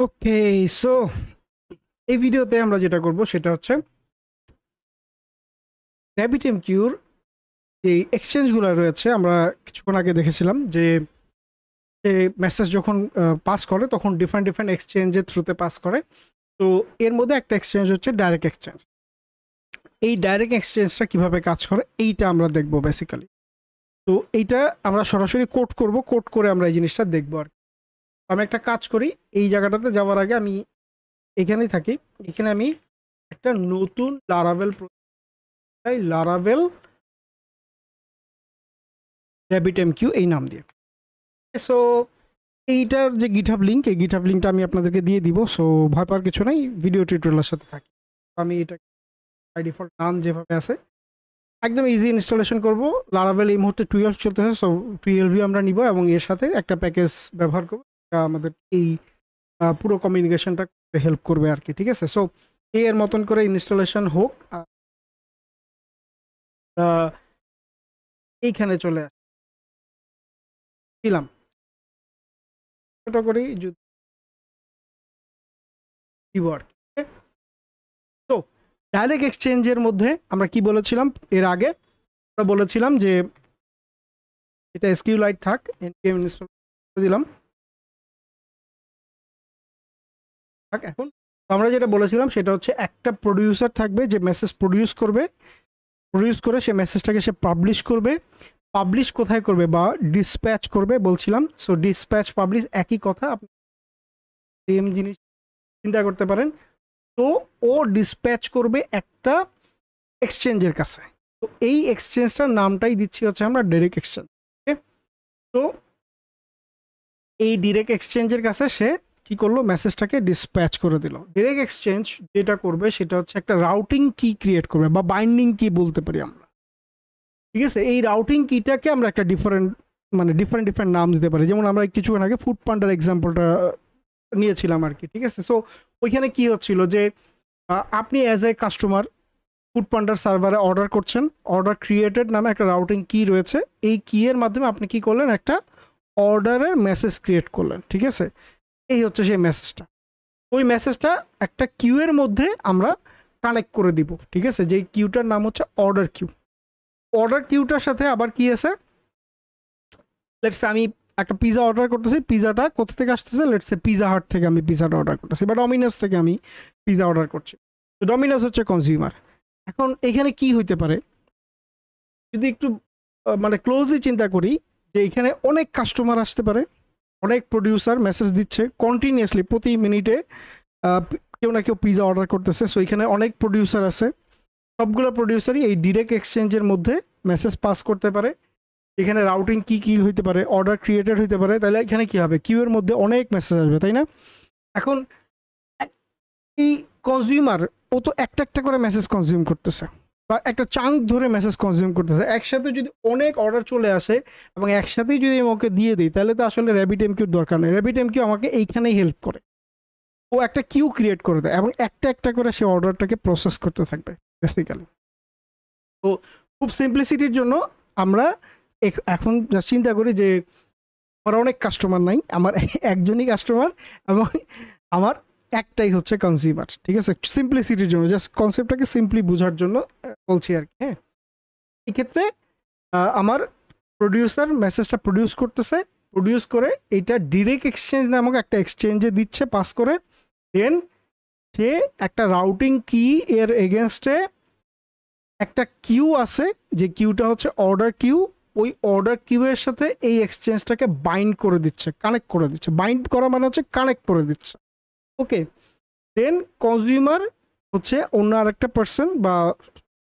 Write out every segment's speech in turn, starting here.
ওকে, so এই ভিডিওতে আমরা যেটা করব সেটা হচ্ছে RabbitMQর যে এক্সচেঞ্জগুলো রয়েছে। আমরা কিছুক্ষণ আগে দেখেছিলাম যে মেসেজ যখন পাস করে তখন ডিফারেন্ট ডিফারেন্ট এক্সচেঞ্জের থ্রুতে পাস করে। তো এর মধ্যে একটা এক্সচেঞ্জ হচ্ছে ডাইরেক্ট এক্সচেঞ্জ। এই ডাইরেক্ট এক্সচেঞ্জটা কিভাবে কাজ করে এইটা আমরা দেখব বেসিক্যালি। তো এইটা আমরা সরাসরি কোড করব, কোড করে আমরা এই জিনিসটা দেখবো। আর আমি একটা কাজ করি, এই জায়গাটাতে যাওয়ার আগে আমি এখানেই থাকি। এখানে আমি একটা নতুন লারাভেল RabbitMQ এই নাম দিয়ে। সো এইটার যে গিটহাব লিঙ্ক, এই গিটহাব লিঙ্কটা আমি আপনাদেরকে দিয়ে দিব। সো ভয় পাওয়ার কিছু নাই, ভিডিও টিউটোরিয়ালের সাথে থাকি। আমি এটা বাই ডিফল্ট নাম যেভাবে আছে একদম ইজি ইনস্টলেশন করব। লারাভেল এই মুহূর্তে 12 চলতেছে, সো 12 আমরা নিব এবং এর সাথে একটা প্যাকেজ ব্যবহার করব যা আমাদের এই পুরো কমিউনিকেশনটা হেল্প করবে আর কি। ঠিক আছে, সো এর মতন করে ইনস্টলেশন হোক। এইখানে চলে আসলাম, ছোট করেই যদি দিব আর কি। তো ডাইরেক্ট এক্সচেঞ্জের মধ্যে আমরা কি বলেছিলাম এর আগে? আমরা বলেছিলাম যে এটা SQLite থাক, npm ইনস্টল করে দিলাম। এখন আমরা যেটা বলেছিলাম সেটা হচ্ছে একটা প্রোডিউসার থাকবে যে মেসেজ প্রোডিউস করে সে মেসেজটাকে সে পাবলিশ করবে। পাবলিশ কোথায় করবে বা ডিসপ্যাচ করবে বলছিলাম। সো ডিসপ্যাচ পাবলিশ একই কথা, আপনি সেম জিনিস চিন্তা করতে পারেন। তো ও ডিসপ্যাচ করবে একটা এক্সচেঞ্জের কাছে। তো এই এক্সচেঞ্জটার নামটাই দিচ্ছি হচ্ছে আমরা ডাইরেক্ট এক্সচেঞ্জ। তো এই ডিরেক্ট এক্সচেঞ্জের কাছে সে কি করলো, মেসেজটাকে ডিসপ্যাচ করে দিল। ডিরেক্ট এক্সচেঞ্জ যেটা করবে সেটা হচ্ছে একটা রাউটিং কি ক্রিয়েট করবে বা বাইন্ডিং কি বলতে পারি আমরা। ঠিক আছে, এই রাউটিং কিটাকে আমরা একটা ডিফারেন্ট নাম দিতে পারি। যেমন আমরা কিছুক্ষণ আগে ফুড পান্ডার এক্সাম্পলটা নিয়েছিলাম আর কি। ঠিক আছে, সো ওইখানে কি হচ্ছিল যে আপনি অ্যাজ এ কাস্টমার ফুড পান্ডার সার্ভারে অর্ডার করছেন, অর্ডার ক্রিয়েটেড নামে একটা রাউটিং কি রয়েছে। এই কি এর মাধ্যমে আপনি কি করলেন, একটা অর্ডারের মেসেজ ক্রিয়েট করলেন। ঠিক আছে, এই হচ্ছে সেই মেসেজটা। ওই মেসেজটা একটা কিউ এর মধ্যে আমরা কানেক্ট করে দিব। ঠিক আছে, যেই কিউটার নাম হচ্ছে অর্ডার কিউ। অর্ডার কিউটার সাথে আবার কি আছে, লেটস আমি একটা পিজা অর্ডার করতেছি। পিজাটা কোথা থেকে আসতেছে, লেটস পিজা হাট থেকে আমি পিজাটা অর্ডার করতেছি, বা ডমিনোস থেকে আমি পিজা অর্ডার করছি। তো ডমিনোস হচ্ছে কনজিউমার। এখন এখানে কি হইতে পারে, যদি একটু মানে ক্লোজলি চিন্তা করি, যে এখানে অনেক কাস্টমার আসতে পারে, অনেক প্রডিউসার মেসেজ দিচ্ছে কন্টিনিউয়াসলি, প্রতি মিনিটে কেউ না কেউ পিজা অর্ডার করতেছে। সো এখানে অনেক প্রডিউসার আছে, সবগুলো প্রডিউসারই এই ডিরেক্ট এক্সচেঞ্জের মধ্যে মেসেজ পাস করতে পারে। এখানে রাউটিং কি হইতে পারে, অর্ডার ক্রিয়েটেড হইতে পারে। তাহলে এখানে কি হবে, কিউ এর মধ্যে অনেক মেসেজ আসবে, তাই না? এখন এই কনজিউমার ও তো একটা একটা করে মেসেজ কনজিউম করতেছে, বা একটা চাঙ্ক ধরে মেসেজ কনজিউম করতেছে। একসাথে যদি অনেক অর্ডার চলে আসে এবং একসাথেই যদি আমি ওকে দিয়ে দিই, তাহলে তো আসলে RabbitMQর দরকার নেই। RabbitMQ আমাকে এইখানেই হেল্প করে। ও একটা কিউ ক্রিয়েট করে দেয় এবং একটা একটা করে সে অর্ডারটাকে প্রসেস করতে থাকবে বেসিক্যালি। তো খুব সিম্পলিসিটির জন্য আমরা এখন চিন্তা করি যে আমার অনেক কাস্টমার নাই, আমার একজনই কাস্টমার এবং আমার একটাই হচ্ছে কনজিউমার। ঠিক আছে, সিম্পলিসিটির জন্য, জাস্ট কনসেপ্টটাকে সিম্পলি বোঝার জন্য বলছি আর কি। হ্যাঁ, এই ক্ষেত্রে আমার প্রডিউসার মেসেজটা প্রডিউস করতেছে, প্রডিউস করে এইটা ডিরেক্ট এক্সচেঞ্জ নামক একটা এক্সচেঞ্জে দিচ্ছে পাস করে। দেন সে একটা রাউটিং কি এর এগেনস্টে একটা কিউ আছে, যে কিউটা হচ্ছে অর্ডার কিউ। ওই অর্ডার কিউ এর সাথে এই এক্সচেঞ্জটাকে বাইন্ড করে দিচ্ছে, কানেক্ট করে দিচ্ছে। বাইন্ড করা মানে হচ্ছে কানেক্ট করে দিচ্ছে। ওকে, দেন কনজিউমার হচ্ছে অন্য আরেকটা পার্সন বা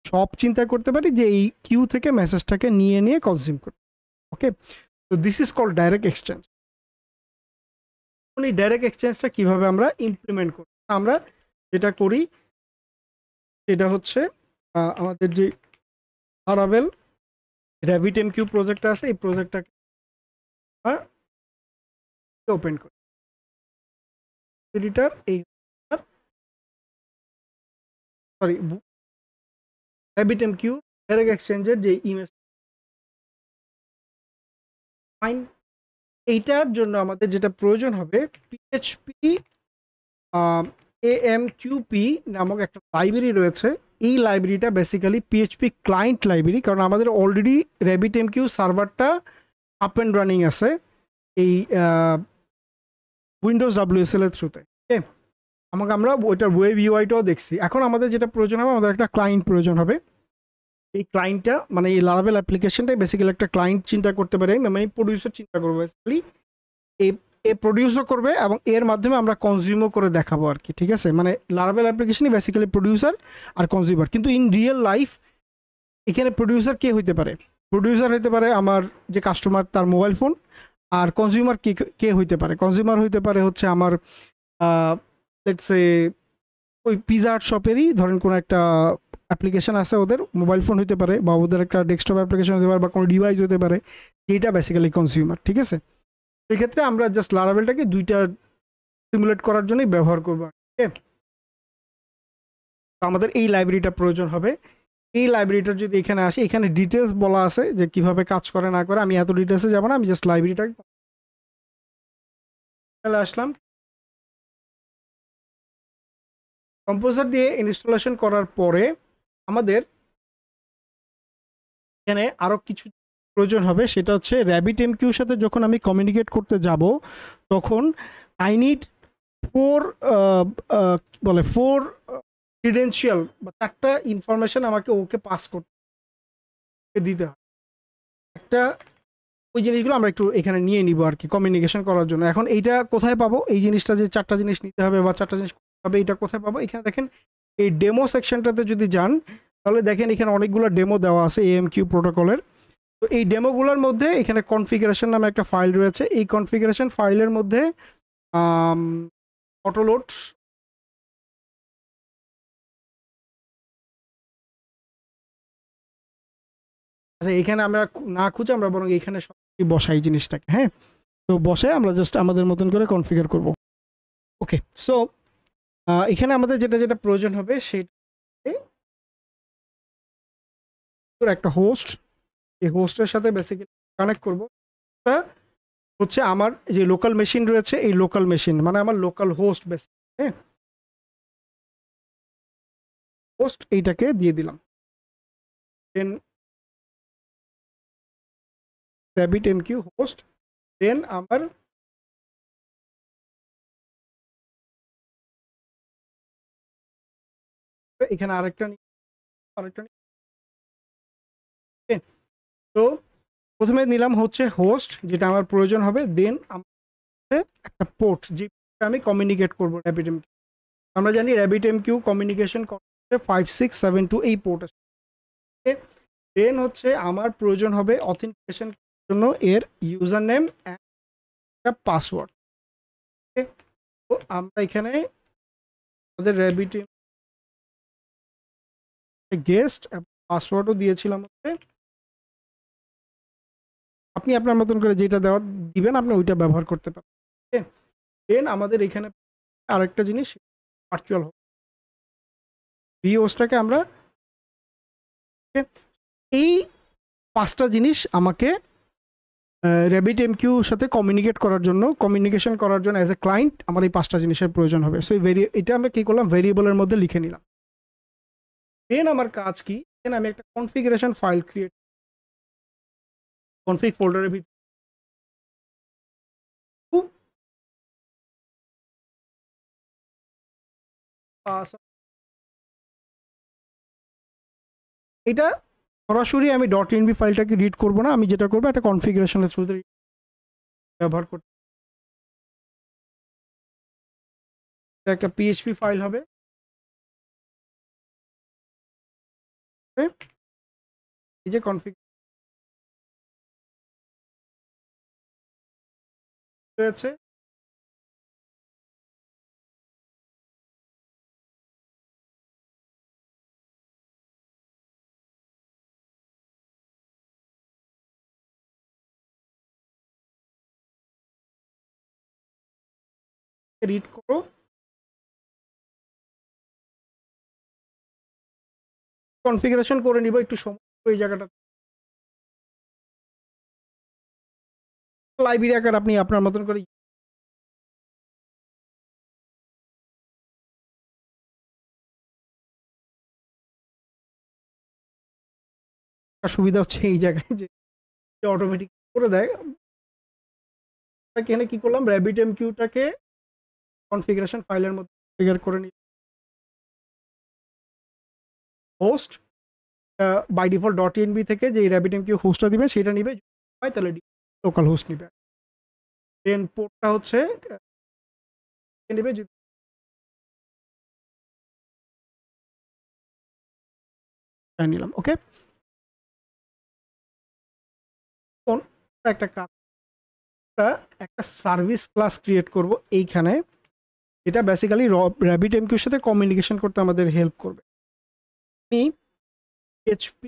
সব চিন্তা করতে পারি যে এই কিউ থেকে মেসেজটাকে নিয়ে কনজিউম করতে। ওকে, তো this is called direct exchange. এই ডাইরেক্ট এক্সচেঞ্জটা কিভাবে আমরা ইমপ্লিমেন্ট করি? আমরা যেটা করি সেটা হচ্ছে আমাদের যে লারাভেল RabbitMQ প্রজেক্টটা আছে, এই প্রজেক্টটাকে ওপেন করি। এডিটর এই সরি RabbitMQ ডাইরেক্ট এক্সচেঞ্জের যে ইমেজ ফাইন। এইটার জন্য আমাদের যেটা প্রয়োজন হবে, PHP AMQP নামক একটা লাইব্রেরি রয়েছে। এই লাইব্রেরিটা বেসিক্যালি পিএইচপি ক্লায়েন্ট লাইব্রেরি, কারণ আমাদের অলরেডি RabbitMQ সার্ভারটা আপ অ্যান্ড রানিং আছে এই উইন্ডোজ WSL এর থ্রুতে। ওকে, আমরা ওইটার ওয়েব ইউআইটাও দেখছি। এখন আমাদের যেটা প্রয়োজন হবে, আমাদের একটা ক্লায়েন্ট প্রয়োজন হবে। এই ক্লায়েন্টটা মানে এই লারাভেল অ্যাপ্লিকেশনটাই বেসিক্যালি একটা ক্লায়েন্ট চিন্তা করতে পারে, মানে প্রডিউসার চিন্তা করবো বেসিক্যালি। এই এ প্রডিউসও করবে এবং এর মাধ্যমে আমরা কনজিউমও করে দেখাবো আর কি, ঠিক আছে। মানে লারাভেল অ্যাপ্লিকেশনই বেসিক্যালি প্রডিউসার আর কনজিউমার। কিন্তু ইন রিয়েল লাইফ এখানে প্রডিউসার কে হইতে পারে? প্রডিউসার হইতে পারে আমার যে কাস্টমার, তার মোবাইল ফোন। আর কনজিউমার কে কে হইতে পারে? কনজিউমার হইতে পারে হচ্ছে আমার লেটস সে ওই পিজা হাট শপেরই ধরেন কোনো একটা অ্যাপ্লিকেশন আছে, ওদের মোবাইল ফোন হতে পারে, বা ওদের একটা ডেস্কটপ অ্যাপ্লিকেশন হতে পারে, বা কোনো ডিভাইস হতে পারে, যেটা বেসিক্যালি কনজিউমার, ঠিক আছে। সেক্ষেত্রে আমরা জাস্ট লারাভেলটাকে দুইটা সিমুলেট করার জন্যই ব্যবহার করবো। আমাদের এই লাইব্রেরিটা প্রয়োজন হবে। এই লাইব্রেরিটার যদি এখানে আসে, এখানে ডিটেলস বলা আছে যে কিভাবে কাজ করে না করে। আমি এত ডিটেলসে যাবো না, আমি জাস্ট লাইব্রেরিটাকে আসলাম। কম্পোজার দিয়ে ইনস্টলেশন করার পরে আমাদের এখানে আরো কিছু প্রয়োজন হবে। সেটা হচ্ছে RabbitMQর সাথে যখন আমি কমিউনিকেট করতে যাব, তখন আই নিড 4 বলে 4 ক্রিডেন্সিয়াল বা 4টা ইনফরমেশন আমাকে ওকে পাস করতে দিতে হয়। একটা ওই জিনিসগুলো আমরা একটু এখানে নিয়ে নিব আর কি কমিউনিকেশন করার জন্য। এখন এইটা কোথায় পাবো? এই জিনিসটা যে 4টা জিনিস নিতে হবে বা 4টা জিনিস করতে হবে, এটা কোথায় পাবো? এখানে দেখেন এই ডেমো সেকশনটাতে যদি যান, তাহলে দেখেন এখানে অনেকগুলো ডেমো দেওয়া আছে AMQ প্রোটোকলের। তো এই ডেমোগুলোর মধ্যে এখানে কনফিগারেশন নামে একটা ফাইল রয়েছে। এই কনফিগারেশন ফাইলের মধ্যে অটোলোড, আচ্ছা এখানে আমরা না খুঁজে আমরা বরং এখানে বসাই জিনিসটাকে। হ্যাঁ, তো বসে আমরা জাস্ট আমাদের মতন করে কনফিগার করব। ওকে, সো এখানে আমাদের যেটা যেটা প্রয়োজন হবে সেটা একটা হোস্ট। এই হোস্টের সাথে বেসিক্যালি কানেক্ট করব। এটা হচ্ছে আমার যে লোকাল মেশিন রয়েছে, এই লোকাল মেশিন মানে আমার লোকাল হোস্ট বেসিক। হ্যাঁ, হোস্ট এইটাকে দিয়ে দিলাম। দেন RabbitMQ হোস্ট, দেন আমার এখানে আরেকটা আরেকটা তো প্রথমে নিলাম হচ্ছে হোস্ট, যেটা আমার প্রয়োজন হবে। দেন একটা পোর্ট, যে আমি কমিউনিকেট করবো RabbitMQ। আমরা জানি RabbitMQ কমিউনিকেশন করতে 5672 এই পোর্ট আছে। দেন হচ্ছে আমার প্রয়োজন হবে অথেন্টিকেশন জন্য এর ইউজার নেম একটা পাসওয়ার্ড। তো আমরা এখানে আমাদের RabbitMQ গেস্ট পাসওয়ার্ডও দিয়েছিলাম। আপনি আপনার মতন করে যেটা দেওয়া দিবেন আপনি ওইটা ব্যবহার করতে পারেন। দেন আমাদের এখানে আরেকটা জিনিস ভার্চুয়াল ভিওসটাকে আমরা এই 5টা জিনিস আমাকে RabbitMQ সাথে কমিউনিকেশন করার জন্য অ্যাজ এ ক্লায়েন্ট আমার এই 5টা জিনিসের প্রয়োজন হবে। সো এটা আমরা কি করলাম, ভেরিয়েবলের মধ্যে লিখে নিলাম। দেন আমার কাজ কি, দেন আমি একটা কনফিগারেশন ফাইল ক্রিয়েট, কনফিগ ফোল্ডারের ভিতরে এটা সরাসরি আমি .env ফাইলটাকে রিড করব না। আমি যেটা করবো একটা কনফিগারেশনের থ্রুতে ব্যবহার করতে, একটা PHP ফাইল হবে। এই যে কনফিগ রয়েছে, রিড করো, কনফিগারেশন করে নিব একটু সময় ওই জায়গাটা। লাইব্রেরি আকার আপনি আপনার মতন করে সুবিধা হচ্ছে এই জায়গায় যে অটোমেটিক করে দেয়। এখানে কি করলাম, RabbitMQ-টাকে কনফিগারেশন ফাইলের মধ্যে কনফিগার করে নিই। হোস্ট বাই ডিফল্ট .env থেকে যে RabbitMQ হোস্টটা দিবে সেটা নিবে, হয় তাহলে লোকাল হোস্ট নিবে। দেন পোর্টটা হচ্ছে নিবে, যদি নিলাম। ওকে, একটা কাজ, একটা সার্ভিস ক্লাস ক্রিয়েট করব এইখানে, এটা বেসিক্যালি RabbitMQ-র সাথে কমিউনিকেশন করতে আমাদের হেল্প করবে। আমি PHP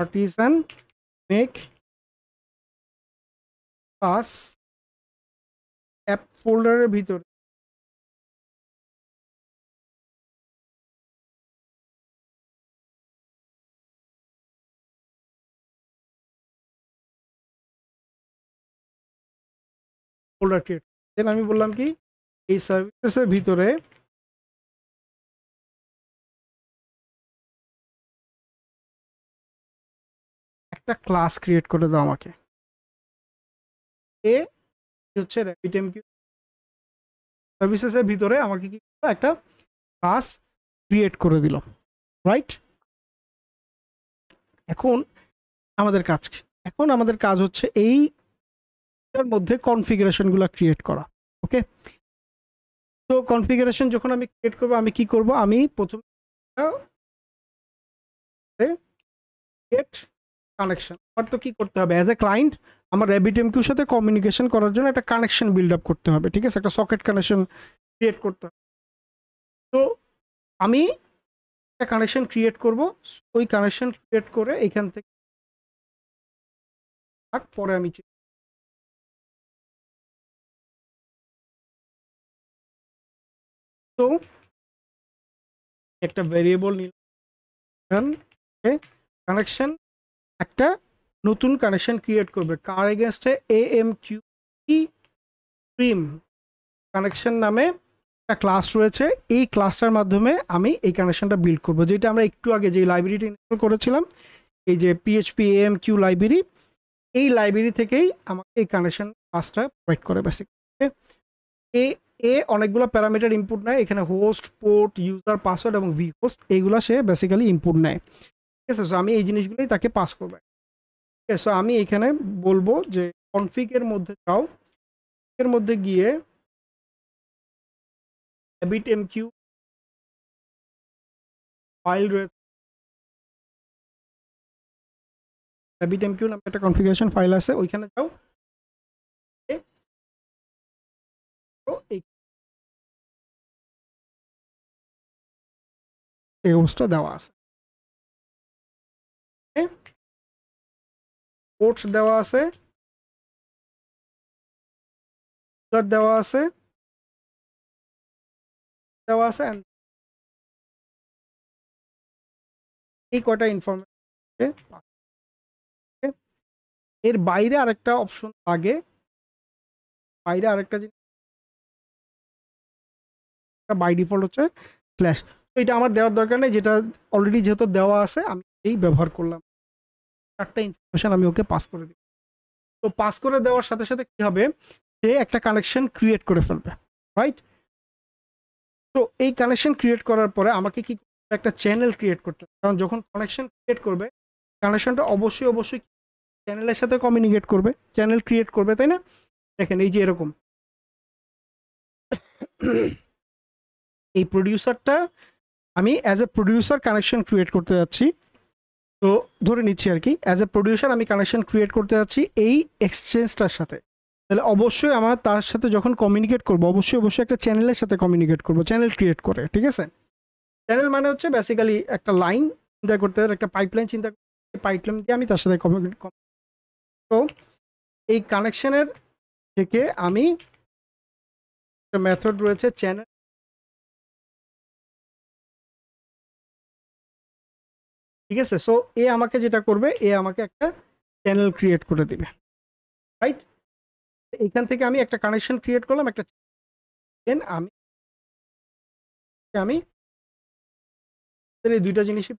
artisan make class app ফোল্ডারের ভিতরে ফোল্ডার ক্রিয়েট, দেন আমি বললাম কি এই সার্ভিসেসের ভিতরে একটা ক্লাস ক্রিয়েট করে দাও আমাকে। এ হচ্ছে RabbitMQ সার্ভিসেসের ভিতরে আমাকে কি একটা ক্লাস ক্রিয়েট করে দিল, রাইট? এখন আমাদের কাজ হচ্ছে এইটার মধ্যে কনফিগারেশনগুলো ক্রিয়েট করা। ওকে, তো কনফিগারেশন যখন আমি ক্রিয়েট করব, আমি কি করব, আমি প্রথমে গেট কানেকশন, আমার তো কি করতে হবে, অ্যাজ এ ক্লায়েন্ট আমার RabbitMQ-র সাথে কমিউনিকেশন করার জন্য একটা কানেকশন বিল্ড আপ করতে হবে, ঠিক আছে? একটা সকেট কানেকশন ক্রিয়েট করতে হবে। তো আমি একটা কানেকশন ক্রিয়েট করব, ওই কানেকশন ক্রিয়েট করে এখান থেকে পরে আমি তো একটা ভেরিয়েবল নিলাম, কানেকশন একটা নতুন কানেকশন ক্রিয়েট করবে, কার এগেনস্টে AMQ স্ট্রিম কানেকশন নামে একটা ক্লাস রয়েছে। এই ক্লাসটার মাধ্যমে আমি এই কানেকশনটা বিল্ড করব, যেটা আমরা একটু আগে যে লাইব্রেরিটা ইনস্টল করেছিলাম, এই যে PHP AMQ লাইব্রেরি, এই লাইব্রেরি থেকেই আমাকে এই কানেকশন ক্লাসটা প্রোভাইড করে বেসিক্যালি। অনেকগুলো প্যারামিটার ইনপুট নেয় এখানে, হোস্ট, পোর্ট, ইউজার, পাসওয়ার্ড এবং vhost, এইগুলো সে বেসিক্যালি ইনপুট নেয়, ঠিক আছে? সো আমি এই জিনিসগুলোই তাকে পাস করবো। ঠিক আছে, সো আমি এখানে বলবো যে কনফিগের মধ্যে যাও, এর মধ্যে গিয়ে RabbitMQ ফাইল রয়েছে, RabbitMQ নামে একটা কনফিগারেশন ফাইল আছে, ওইখানে যাও। এই হোস্টটা দেওয়া আছে, পোর্ট দেওয়া আছে, দেওয়া আছে, and এই কয়টা ইনফরমেশন। এর বাইরে আরেকটা অপশন লাগে, বাইরে আরেকটা জিনিস বাই ডিফল্ট হচ্ছে স্ল্যাশ, তো এটা আমার দেওয়ার দরকার নেই, যেটা অলরেডি যেহেতু দেওয়া আছে আমি এই ব্যবহার করলাম। চারটা ইনফরমেশন আমি ওকে পাস করে দিই। তো পাস করে দেওয়ার সাথে সাথে কি হবে, সে একটা কানেকশন ক্রিয়েট করে ফেলবে, রাইট? তো এই কানেকশন ক্রিয়েট করার পরে আমাকে কি একটা চ্যানেল ক্রিয়েট করতে হবে, কারণ যখন কানেকশন ক্রিয়েট করবে, কানেকশনটা অবশ্যই চ্যানেলের সাথে কমিউনিকেট করবে, চ্যানেল ক্রিয়েট করবে, তাই না? দেখেন এই যে এরকম এই প্রডিউসারটা আমি as a producer connection create করতে যাচ্ছি। তো ধরে নিচ্ছি আর কি, অ্যাজ এ প্রডিউসার আমি কানেকশন ক্রিয়েট করতে যাচ্ছি এই এক্সচেঞ্জটার সাথে, তাহলে অবশ্যই আমার তার সাথে যখন কমিউনিকেট করবো, অবশ্যই একটা চ্যানেলের সাথে কমিউনিকেট করবো, চ্যানেল ক্রিয়েট করে, ঠিক আছে? চ্যানেল মানে হচ্ছে বেসিক্যালি একটা লাইন চিন্তা করতে হবে, একটা পাইপলাইন চিন্তা করতে, পাইপলাইন দিয়ে আমি তার সাথে কমিউনিকেট। তো এই কানেকশনের থেকে আমি একটা মেথড রয়েছে চ্যানেল, ঠিক আছে? সো এ আমাকে যেটা করবে, এ আমাকে একটা চ্যানেল ক্রিয়েট করে দিবে, রাইট? এইখান থেকে আমি একটা কানেকশন ক্রিয়েট করলাম, একটা দেন আমি এই দুইটা জিনিসই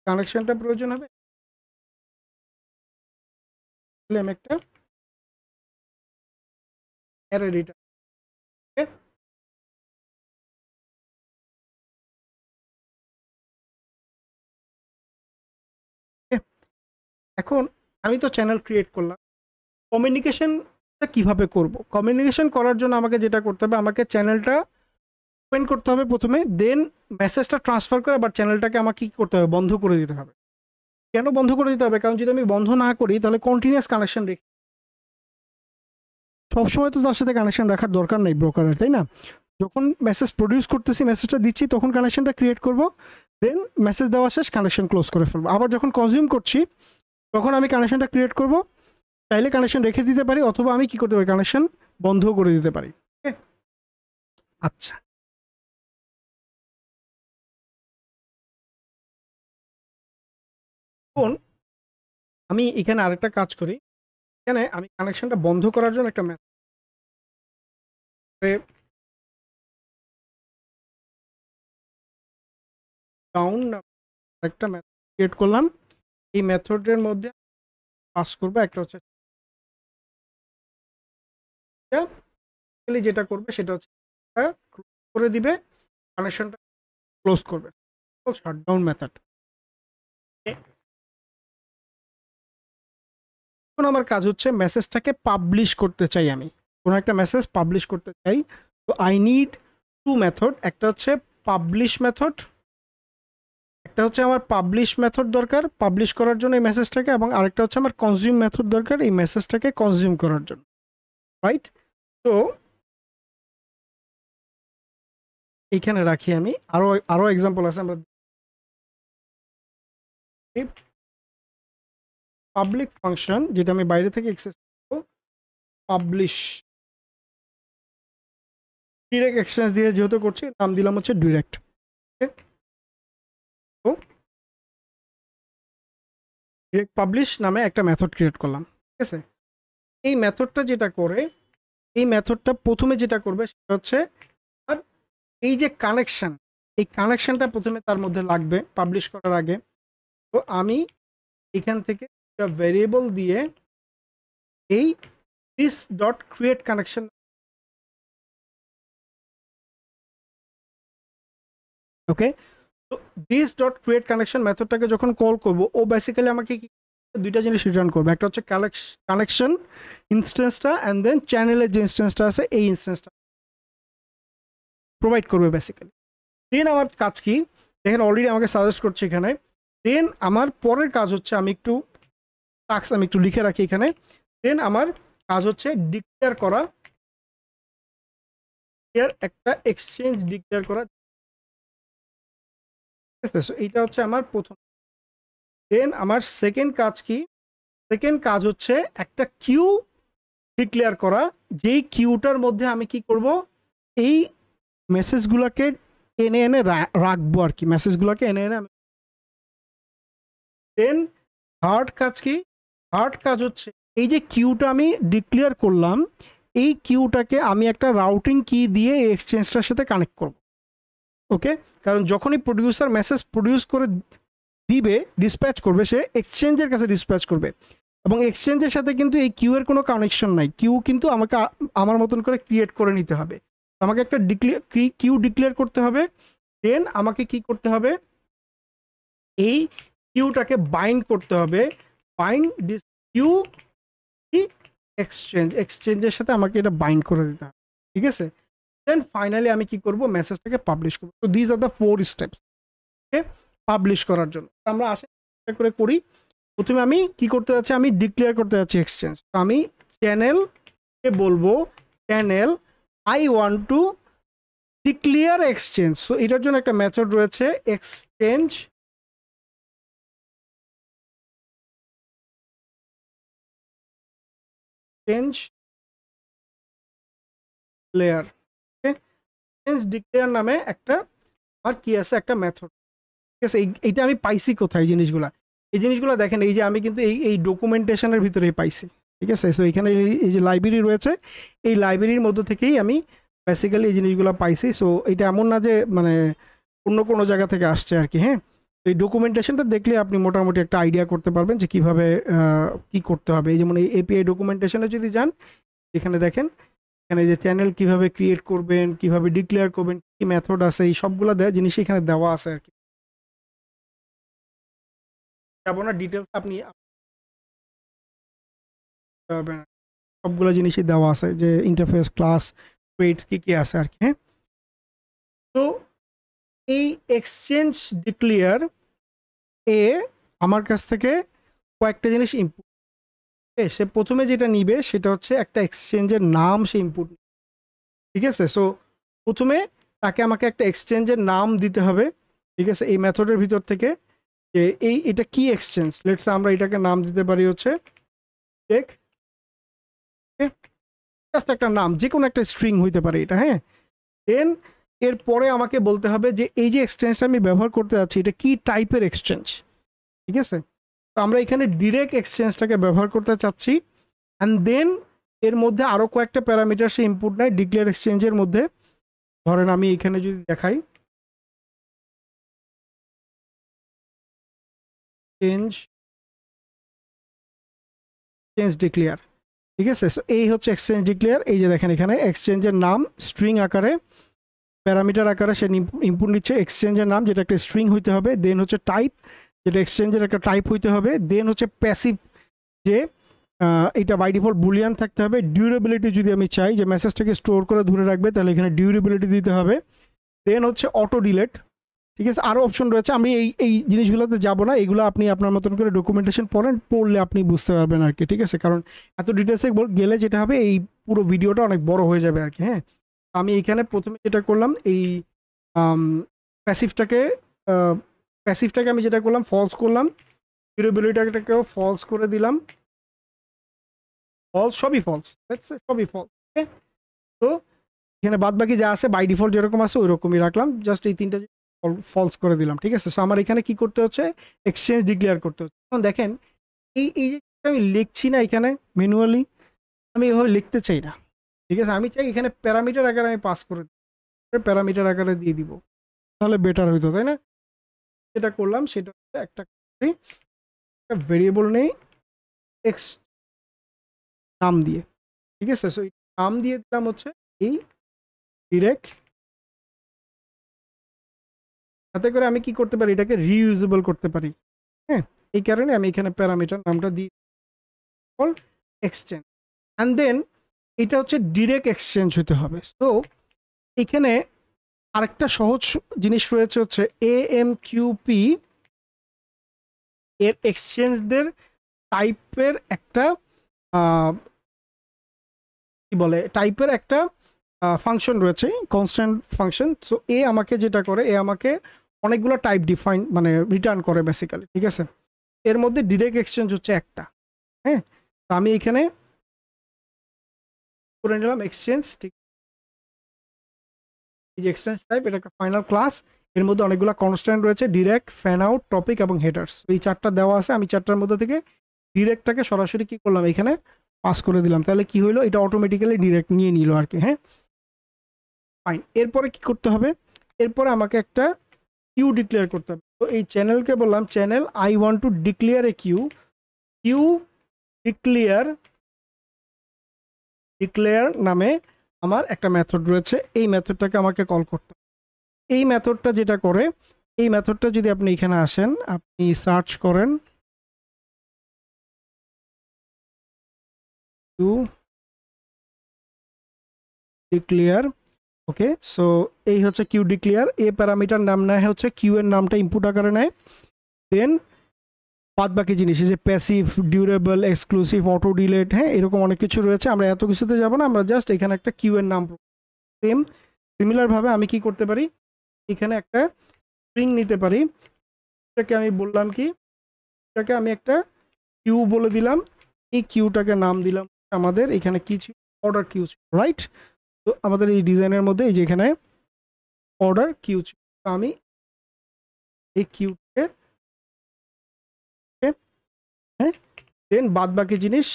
কানেকশনটা প্রয়োজন হবে, তাহলে আমি একটা অ্যারে রিটার্ন। ওকে, এখন আমি তো চ্যানেল ক্রিয়েট করলাম, কমিউনিকেশনটা কিভাবে করব? কমিউনিকেশন করার জন্য আমাকে যেটা করতে হবে, আমাকে চ্যানেলটা ওপেন করতে হবে প্রথমে, দেন মেসেজটা ট্রান্সফার করে আবার চ্যানেলটাকে আমাকে কী করতে হবে, বন্ধ করে দিতে হবে। কেন বন্ধ করে দিতে হবে? কারণ যদি আমি বন্ধ না করি তাহলে কন্টিনিউয়াস কানেকশন রেখে, সবসময় তো তার সাথে কানেকশন রাখার দরকার নেই ব্রোকারের, তাই না? যখন মেসেজ প্রডিউস করতেছি, মেসেজটা দিচ্ছি, তখন কানেকশনটা ক্রিয়েট করব, দেন মেসেজ দেওয়া শেষ, কানেকশন ক্লোজ করে ফেলবো। আবার যখন কনজিউম করছি তখন আমি কানেকশনটা ক্রিয়েট করব, চাইলে কানেকশন রেখে দিতে পারি, অথবা আমি কি করতে পারি, কানেকশন বন্ধ করে দিতে পারি। ওকে, আচ্ছা, এখন আমি এখানে আরেকটা কাজ করি। এখানে আমি কানেকশনটা বন্ধ করার জন্য একটা মেথড ডাউন একটা মেথড ক্রিয়েট করলাম। এই মেথডের মধ্যে পাস করবো একটা হচ্ছে, যেটা করবে সেটা হচ্ছে করে দিবে, কানেকশনটা ক্লোজ করবে, শাটডাউন মেথড। এখন আমার কাজ হচ্ছে মেসেজটাকে পাবলিশ করতে চাই, আমি কোনো একটা মেসেজ পাবলিশ করতে চাই, তো আই নিড টু মেথড, একটা হচ্ছে পাবলিশ মেথড, একটা হচ্ছে আমার পাবলিশ মেথড দরকার পাবলিশ করার জন্য এই মেসেজটাকে, এবং আরেকটা হচ্ছে আমার কনজিউম মেথড দরকার এই মেসেজটাকে কনজিউম করার জন্য, রাইট? তো এইখানে রাখি আমি, আরো আরো এক্সাম্পল আছে। আমরা পাবলিক ফাংশন, যেটা আমি বাইরে থেকে এক্সেস করব, পাবলিশ ডিরেক্ট এক্সচেঞ্জ দিয়ে যেহেতু করছি, নাম দিলাম হচ্ছে ডিরেক্ট। তো ডিরেক্ট পাবলিশ নামে একটা মেথড ক্রিয়েট করলাম, ঠিক আছে? এই মেথডটা যেটা করে, এই মেথডটা প্রথমে যেটা করবে সেটা হচ্ছে, আর এই যে কানেকশন, এই কানেকশনটা প্রথমে তার মধ্যে লাগবে পাবলিশ করার আগে। তো আমি এখান থেকে একটা ভেরিয়েবল দিয়ে এই দিস ডট ক্রিয়েট কানেকশন, ওকে, তো দিস ডট ক্রিয়েট কানেকশন মেথডটাকে যখন কল করব, ও বেসিক্যালি আমাকে কি দুইটা জিনিস রিটার্ন করবে, একটা হচ্ছে কানেকশন ইনস্ট্যান্সটা, অ্যান্ড দেন চ্যানেলের যে ইনস্ট্যান্সটা আছে এই ইনস্ট্যান্সটা প্রোভাইড করবে বেসিক্যালি। দেন আমার কাজ কি, দেখেন অলরেডি আমাকে সাজেস্ট করছে এখানে। দেন আমার পরের কাজ হচ্ছে, আমি একটু টাস্ক আমি একটু লিখে রাখি এখানে। দেন আমার কাজ হচ্ছে ডিক্লেয়ার করা, একটা এক্সচেঞ্জ ডিক্লেয়ার করা, ঠিক আছে? সো এইটা হচ্ছে আমার প্রথম। দেন আমার সেকেন্ড কাজ কি, সেকেন্ড কাজ হচ্ছে একটা কিউ ডিক্লেয়ার করা, যেই কিউটার মধ্যে আমি কি করব, এই মেসেজগুলোকে এনে এনে রাখবো আর কি, মেসেজগুলোকে এনে এনে আমি। দেন থার্ড কাজ কি, থার্ড কাজ হচ্ছে এই যে কিউটা আমি ডিক্লেয়ার করলাম, এই কিউটাকে আমি একটা রাউটিং কি দিয়ে এই এক্সচেঞ্জটার সাথে কানেক্ট করব। ওকে, কারণ যখনই প্রডিউসার মেসেজ প্রডিউস করে দিবে, ডিসপ্যাচ করবে, সে এক্সচেঞ্জের কাছে ডিসপ্যাচ করবে, এবং এক্সচেঞ্জের সাথে কিন্তু এই কিউ এর কোনো কানেকশন নাই। কিউ কিন্তু আমাকে আমার মতন করে ক্রিয়েট করে নিতে হবে, আমাকে একটা কিউ ডিক্লেয়ার করতে হবে। দেন আমাকে কি করতে হবে, এই কিউটাকে বাইন্ড করতে হবে, বাইন্ড দিস কিউ এক্সচেঞ্জের সাথে আমাকে এটা বাইন্ড করে দিতে হবে, ঠিক আছে? দেন ফাইনালি আমি কি করব, মেসেজটাকে পাবলিশ করব। তো this are the 4 steps, okay, publish করার জন্য। আমরা আসে করে করি। প্রথমে আমি কি করতে যাচ্ছি, আমি ডিক্লেয়ার করতে যাচ্ছি এক্সচেঞ্জ। তো আমি চ্যানেলকে বলবো, channel I want to declare exchange. So এটার জন্য একটা মেথড রয়েছে, এক্সচেঞ্জ চেঞ্জ লেয়ার, ওকে, চেঞ্জ ডিক্লেয়ার নামে একটা আর কি আছে, একটা মেথড, ঠিক আছে? এইটা আমি পাইছি কোথায় জিনিসগুলা, এই জিনিসগুলো দেখেন, এই যে আমি কিন্তু এই ডকুমেন্টেশনের ভিতরেই পাইছি, ঠিক আছে? সো এখানে এই যে লাইব্রেরি রয়েছে, এই লাইব্রেরির মধ্য থেকেই আমি বেসিক্যালি এই জিনিসগুলো পাইছি। সো এটা এমন না যে মানে অন্য কোনো জায়গা থেকে আসছে আর কি, হ্যাঁ। এই ডকুমেন্টেশনটা দেখলে আপনি মোটামুটি একটা আইডিয়া করতে পারবেন যে কিভাবে কি করতে হবে। এই যেমন এই এপিআই ডকুমেন্টেশনে যদি যান, এখানে দেখেন এখানে যে চ্যানেল কিভাবে ক্রিয়েট করবেন, কিভাবে ডিক্লেয়ার করবেন, কি মেথড আছে, এই সবগুলো জিনিস এখানে দেওয়া আছে আর কি। যাবো না ডিটেলস, আপনি সবগুলো জিনিসই দেওয়া আছে যে ইন্টারফেস, ক্লাস, ওয়েট কি কি আছে আর কি। হ্যাঁ, তো এই এক্সচেঞ্জ ডিক্লেয়ার এ আমার কাছ থেকে কয়েকটা জিনিস ইনপুট, সে প্রথমে যেটা নিবে সেটা হচ্ছে একটা এক্সচেঞ্জের নাম সে ইনপুট, ঠিক আছে। সো প্রথমে তাকে আমাকে একটা এক্সচেঞ্জের নাম দিতে হবে, ঠিক আছে, এই মেথডের ভিতর থেকে যে এটা কি এক্সচেঞ্জ। লেটস আমরা এটাকে নাম দিতে পারি হচ্ছে টেক, জাস্ট একটা নাম, যে কোনো একটা স্ট্রিং হইতে পারে এটা। হ্যাঁ, দেন এরপরে আমাকে বলতে হবে যে এই যে এক্সচেঞ্জটা আমি ব্যবহার করতে যাচ্ছি এটা কি টাইপের এক্সচেঞ্জ, ঠিক আছে। তো আমরা এখানে ডিরেক্ট এক্সচেঞ্জটাকে ব্যবহার করতে চাচ্ছি, অ্যান্ড দেন এর মধ্যে আরও কয়েকটা প্যারামিটার সে ইনপুট নেয় ডিক্লেয়ার এক্সচেঞ্জের মধ্যে। ধরেন আমি এখানে যদি দেখাই চেঞ্জ ডিক্লেয়ার, ঠিক আছে। সো এই হচ্ছে এক্সচেঞ্জ ডিক্লেয়ার। এই যে দেখেন এখানে এক্সচেঞ্জের নাম স্ট্রিং আকারে, প্যারামিটার আকারে সে ইনপুট নিচ্ছে এক্সচেঞ্জের নাম, যেটা একটা স্ট্রিং হইতে হবে। দেন হচ্ছে টাইপ, যেটা এক্সচেঞ্জের একটা টাইপ হইতে হবে। দেন হচ্ছে প্যাসিভ, যে এটা বাই ডিফল্ট বুলিয়ান থাকতে হবে। ডিউরেবিলিটি যদি আমি চাই যে মেসেজটাকে স্টোর করে ধরে রাখবে, তাহলে এখানে ডিউরেবিলিটি দিতে হবে। দেন হচ্ছে অটো ডিলেট, ঠিক আছে। আরও অপশন রয়েছে, আমি এই জিনিসগুলোতে যাব না, এগুলো আপনি আপনার মতন করে ডকুমেন্টেশন পড়লে আপনি বুঝতে পারবেন আর কি, ঠিক আছে। কারণ এত ডিটেলসে গেলে যেটা হবে এই পুরো ভিডিওটা অনেক বড় হয়ে যাবে আর কি। হ্যাঁ, আমি এখানে প্রথমে যেটা করলাম এই প্যাসিভটাকে আমি যেটা করলাম ফলস করলাম, ডিউরেবিলিটিটাকেও ফলস করে দিলাম, ফলস, সবই ফলস, সবই ফলস। ওকে, তো এখানে বাদ বাকি যা আছে বাই ডিফল্ট যেরকম আছে ওই রকমই রাখলাম, জাস্ট এই তিনটা ফলস করে দিলাম, ঠিক আছে। সো আমার এখানে কি করতে হচ্ছে, এক্সচেঞ্জ ডিক্লেয়ার করতে হচ্ছে। এখন দেখেন এই যে আমি লিখছি না এখানে ম্যানুয়ালি, আমি এভাবে লিখতে চাই না, ঠিক আছে। আমি চাই এখানে প্যারামিটার আকারে আমি পাস করে প্যারামিটার আকারে দিয়ে দিব, তাহলে বেটার হইতো, তাই না। যেটা করলাম সেটা হচ্ছে একটা ভেরিয়েবল নেই এক্স নাম দিয়ে, ঠিক আছে। সো নাম দিয়ে দিলাম হচ্ছে এই ডিরেক্ট, তাতে করে আমি কি করতে পারি, এটাকে রিইউজেবল করতে পারি। হ্যাঁ, এই কারণে আমি এখানে প্যারামিটার নামটা দিই এক্সচেঞ্জ, অ্যান্ড দেন এটা হচ্ছে ডিরেক্ট এক্সচেঞ্জ হতে হবে। সো এখানে আরেকটা সহজ জিনিস রয়েছে হচ্ছে AMQP এর এক্সচেঞ্জদের টাইপের একটা কি বলে টাইপের একটা ফাংশন রয়েছে, কনস্ট্যান্ট ফাংশন। সো আমাকে যেটা করে, আমাকে অনেকগুলো টাইপ ডিফাইন মানে রিটার্ন করে বেসিক্যালি, ঠিক আছে। এর মধ্যে ডিরেক্ট এক্সচেঞ্জ হচ্ছে একটা। হ্যাঁ, তো আমি এখানে করে নিলাম এক্সচেঞ্জ, ঠিক, এই যে এক্সচেঞ্জ টাইপ, এটা একটা ফাইনাল ক্লাস। এর মধ্যে অনেকগুলো কনস্ট্যান্ট রয়েছে, ডিরেক্ট, ফ্যান আউট, টপিক এবং হেডার্স। এই চারটা দেওয়া আছে, আমি চারটার মধ্যে থেকে ডিরেক্টটাকে সরাসরি কি করলাম এখানে পাস করে দিলাম, তাহলে কি হইলো, এটা অটোমেটিক্যালি ডিরেক্ট নিয়ে নিল আর কি। হ্যাঁ, ফাইন। এরপরে কি করতে হবে, এরপরে আমাকে একটা কিউ ডিক্লেয়ার করতে হবে। তো এই চ্যানেলকে বললাম channel I want to declare a queue declare নামে আমার একটা মেথড রয়েছে, এই মেথডটাকে আমাকে কল করতে হবে। এই মেথডটা যেটা করে, এই মেথডটা যদি আপনি এখানে আসেন, আপনি সার্চ করেন কিউ ডিক্লেয়ার, ওকে। সো এই হচ্ছে কিউ ডিক্লেয়ার, এ প্যারামিটার নাম নেয় হচ্ছে কিউ এর নামটা ইনপুট আকারে নেয়। দেন বাদ বাকি জিনিস যে passive, durable, exclusive, auto delete, হ্যাঁ, এরকম অনেক কিছু রয়েছে, আমরা এত কিছুতে যাব না, আমরা জাস্ট এখানে একটা কিউ এর নাম। সিমিলারভাবে আমি কি করতে পারি, এখানে একটা স্ট্রিং নিতে পারি, এটাকে আমি বললাম কি, এটাকে আমি একটা কিউ বলে দিলাম, এই কিউটাকে নাম দিলাম আমাদের এখানে কি ছিল, অর্ডার কিউ ছিল, রাইট। তো আমাদের এই ডিজাইনের মধ্যে এই যে এখানে অর্ডার কিউ ছিল, আমি এই কিউটাকে, হ্যাঁ, দেন বাদ বাকি জিনিস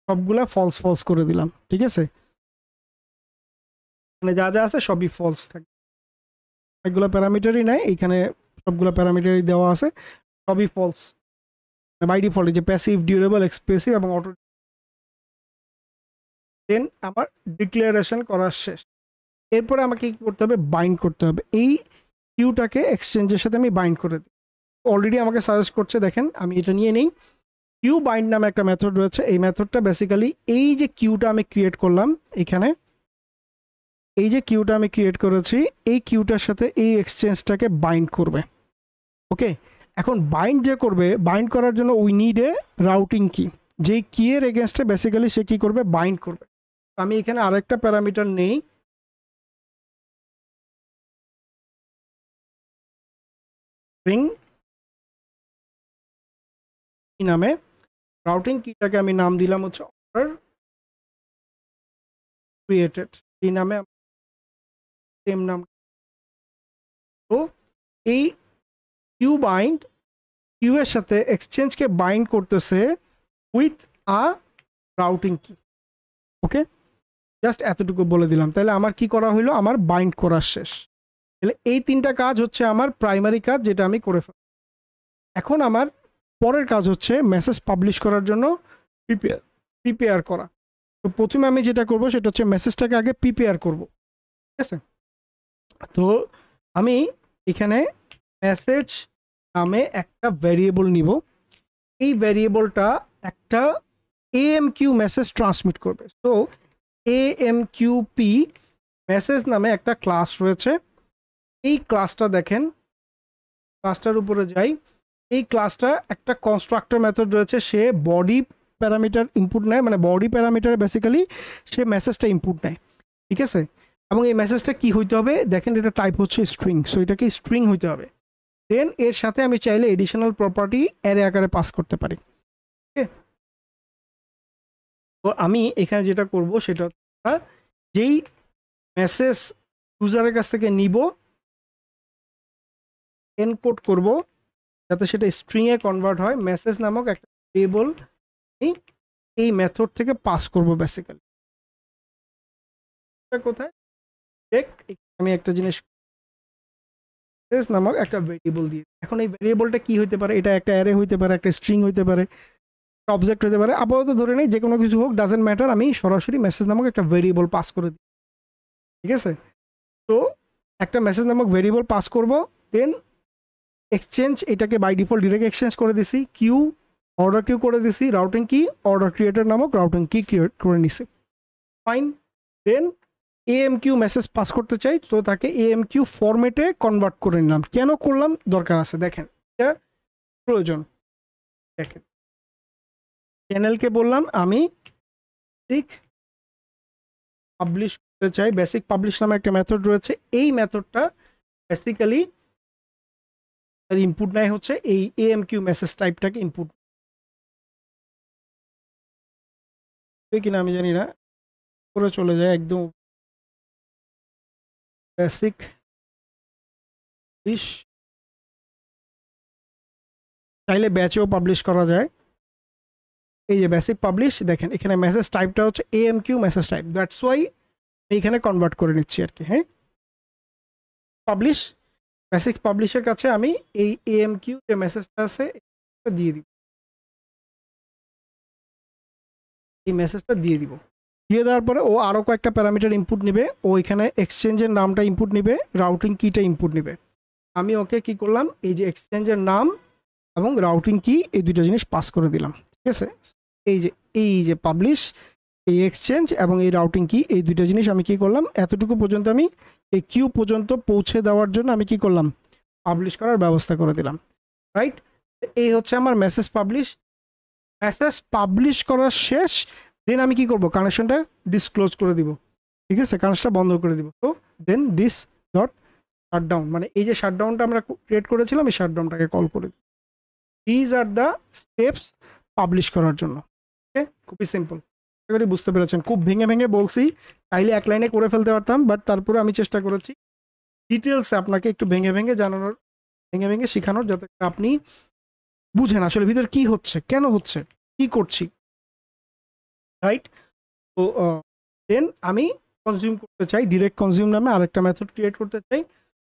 সবগুলা ফলস ফলস করে দিলাম, ঠিক আছে। মানে যা যা আছে সবই ফলস থাকে, অনেকগুলো প্যারামিটারই নেয়, এইখানে সবগুলো প্যারামিটারই দেওয়া আছে, সবই ফলস বাই ডিফল্ট, যে প্যাসিভ, ডিউরেবল, এক্সপ্রেসিভ এবং অটো। দেন আমার ডিক্লারেশন করা শেষ। এরপরে আমাকে কি করতে হবে, বাইন্ড করতে হবে। এই কিউটাকে এক্সচেঞ্জের সাথে আমি বাইন্ড করে দিই। অলরেডি আমাকে সাজেস্ট করছে, দেখেন আমি এটা নিয়ে নেই। কিউ বাইন্ড নামে একটা মেথড রয়েছে। এই মেথডটা বেসিক্যালি এই যে কিউটা আমি ক্রিয়েট করলাম এখানে, এই যে কিউটা আমি ক্রিয়েট করেছি, এই কিউটার সাথে এই এক্সচেঞ্জটাকে বাইন্ড করবে। ওকে, এখন বাইন্ড যে করবে, বাইন্ড করার জন্য উই নিড এ রাউটিং কি, যেই কি এর এগেনস্টে বেসিক্যালি সে কি করবে, বাইন্ড করবে। আমি এখানে আরেকটা প্যারামিটার নেই, স্ট্রিং কি নামে, রাউটিং কিটাকে আমি নাম দিলাম হচ্ছে অর্ডার ক্রিয়েটেড, এই নামে সেম নাম। তো এই কিউ বাইন্ড, কিউ এর সাথে এক্সচেঞ্জকে বাইন্ড করতেছে উইথ আ রাউটিং কি। ওকে, জাস্ট এতটুকু বলে দিলাম। তাহলে আমার কি করা হইলো, আমার বাইন্ড করা শেষ। তাহলে এই তিনটা কাজ হচ্ছে আমার প্রাইমারি কাজ, যেটা আমি করে ফেলি। এখন আমার পরের কাজ হচ্ছে মেসেজ পাবলিশ করার জন্য প্রিপেয়ার করা। তো প্রথমে আমি যেটা করব সেটা হচ্ছে মেসেজটাকে আগে প্রিপেয়ার করব, ঠিক আছে। তো আমি এখানে মেসেজ নামে একটা ভ্যারিয়েবল নিব। এই ভ্যারিয়েবলটা একটা AMQ মেসেজ ট্রান্সমিট করবে। তো AMQP মেসেজ নামে একটা ক্লাস রয়েছে। এই ক্লাসটা দেখেন, ক্লাসটার উপরে যাই। এই ক্লাসটা একটা কনস্ট্রাক্টর মেথড রয়েছে, সে বডি প্যারামিটার ইনপুট নেয়, মানে বডি প্যারামিটার বেসিক্যালি সে মেসেজটা ইনপুট নেয়, ঠিক আছে। এবং এই মেসেজটা কি হইতে হবে, দেখেন এটা টাইপ হচ্ছে স্ট্রিং, সো এটাকে স্ট্রিং হইতে হবে। দেন এর সাথে আমি চাইলে এডিশনাল প্রপার্টি অ্যারে আকারে পাস করতে পারি। ওকে, তো আমি এখানে যেটা করব সেটা যেই মেসেজ ইউজারের কাছ থেকে নিব, এনকোড করব যাতে সেটা স্ট্রিংয়ে কনভার্ট হয়। মেসেজ নামক একটা ভেরিয়েবল এই মেথড থেকে পাস করব বেসিক্যালি। কোথায় দেখ, আমি একটা জিনিস মেসেজ নামক একটা ভেরিয়েবল দিয়ে, এখন এই ভেরিয়েবলটা কি হইতে পারে, এটা একটা অ্যারে হইতে পারে, একটা স্ট্রিং হইতে পারে, অবজেক্ট হতে পারে। আপাতত ধরে নেই যে কোনো কিছু হোক, ডাজেন্ট ম্যাটার, আমি সরাসরি মেসেজ নামক একটা ভেরিয়েবল পাস করে দিই, ঠিক আছে। তো একটা মেসেজ নামক ভেরিয়েবল পাস করব। দেন এক্সচেঞ্জ, এটাকে বাই ডিফল্ট ডিরেক্ট এক্সচেঞ্জ করে দিছি। কিউ অর্ডার কিউ করে দিছি, রাউটিং কি অর্ডার ক্রিয়েটর নামক রাউটিং কি ক্রিয়েট করে নিছি, ফাইন। দেন AMQ মেসেজ পাস করতে চাই, তো তাকে AMQ ফরম্যাটে কনভার্ট করে নিলাম। কেন করলাম, দরকার আছে, দেখেন এটা প্রয়োজন। দেখেন চ্যানেলকে বললাম আমি ঠিক পাবলিশ করতে চাই, বেসিক পাবলিশ নামে একটা মেথড রয়েছে। এই মেথডটা বেসিক্যালি ইনপুট নেয় হচ্ছে এই AMQ মেসেজ টাইপটাকে ইনপুট, কিনা আমি জানি না, করে চলে যায় একদম বেসিক পাবলিশ, চাইলে ব্যাচেও পাবলিশ করা যায়। এই যে বেসিক পাবলিশ, দেখেন এখানে মেসেজ টাইপটা হচ্ছে AMQ message type, that's why এইখানে কনভার্ট করে নিচ্ছি আর কি। হ্যাঁ, পাবলিশ, বেসিক পাবলিশের কাছে আমি এই AMQ যে মেসেজটা আছে দিয়ে দিব, এই মেসেজটা দিয়ে দিব। দিয়ে দেওয়ার পরে ও আরও কয়েকটা প্যারামিটার ইনপুট নেবে, ও এখানে এক্সচেঞ্জের নামটা ইনপুট নেবে, রাউটিং কিটা ইনপুট নেবে। আমি ওকে কি করলাম, এই যে এক্সচেঞ্জের নাম এবং রাউটিং কি, এই দুটো জিনিস পাস করে দিলাম, ঠিক আছে। এই যে পাবলিশ, এই এক্সচেঞ্জ এবং এই রাউটিং কি, এই দুটো জিনিস আমি কি করলাম, এতটুকু পর্যন্ত আমি এই কিউ পর্যন্ত পৌঁছে দেওয়ার জন্য আমি কি করলাম, পাবলিশ করার ব্যবস্থা করে দিলাম, রাইট। এই হচ্ছে আমার মেসেজ পাবলিশ। মেসেজ পাবলিশ করা শেষ, দেন আমি কি করব, কানেকশনটা ডিসক্লোজ করে দিব, ঠিক আছে, কানেকশনটা বন্ধ করে দিব। তো দেন দিস ডট শাটডাউন, মানে এই যে শাটডাউনটা আমরা ক্রিয়েট করেছিলাম, এই শাটডাউনটাকে কল করে দিব। These are the steps publish করার জন্য। ওকে, খুবই সিম্পল, বুঝতে পেরেছেন। খুব ভেঙে ভেঙে বলছি, চাইলে এক লাইনে করে ফেলতে পারতাম, বাট তারপরে আমি চেষ্টা করেছি ডিটেলসে আপনাকে একটু ভেঙে ভেঙে জানানোর, ভেঙে ভেঙে শেখানোর, যাতে আপনি বুঝেন আসলে ভিতরে কি হচ্ছে, কেন হচ্ছে, কি করছি, রাইট। তো দেন আমি কনজিউম করতে চাই, ডিরেক্ট কনজিউম নামে আরেকটা মেথড ক্রিয়েট করতে চাই।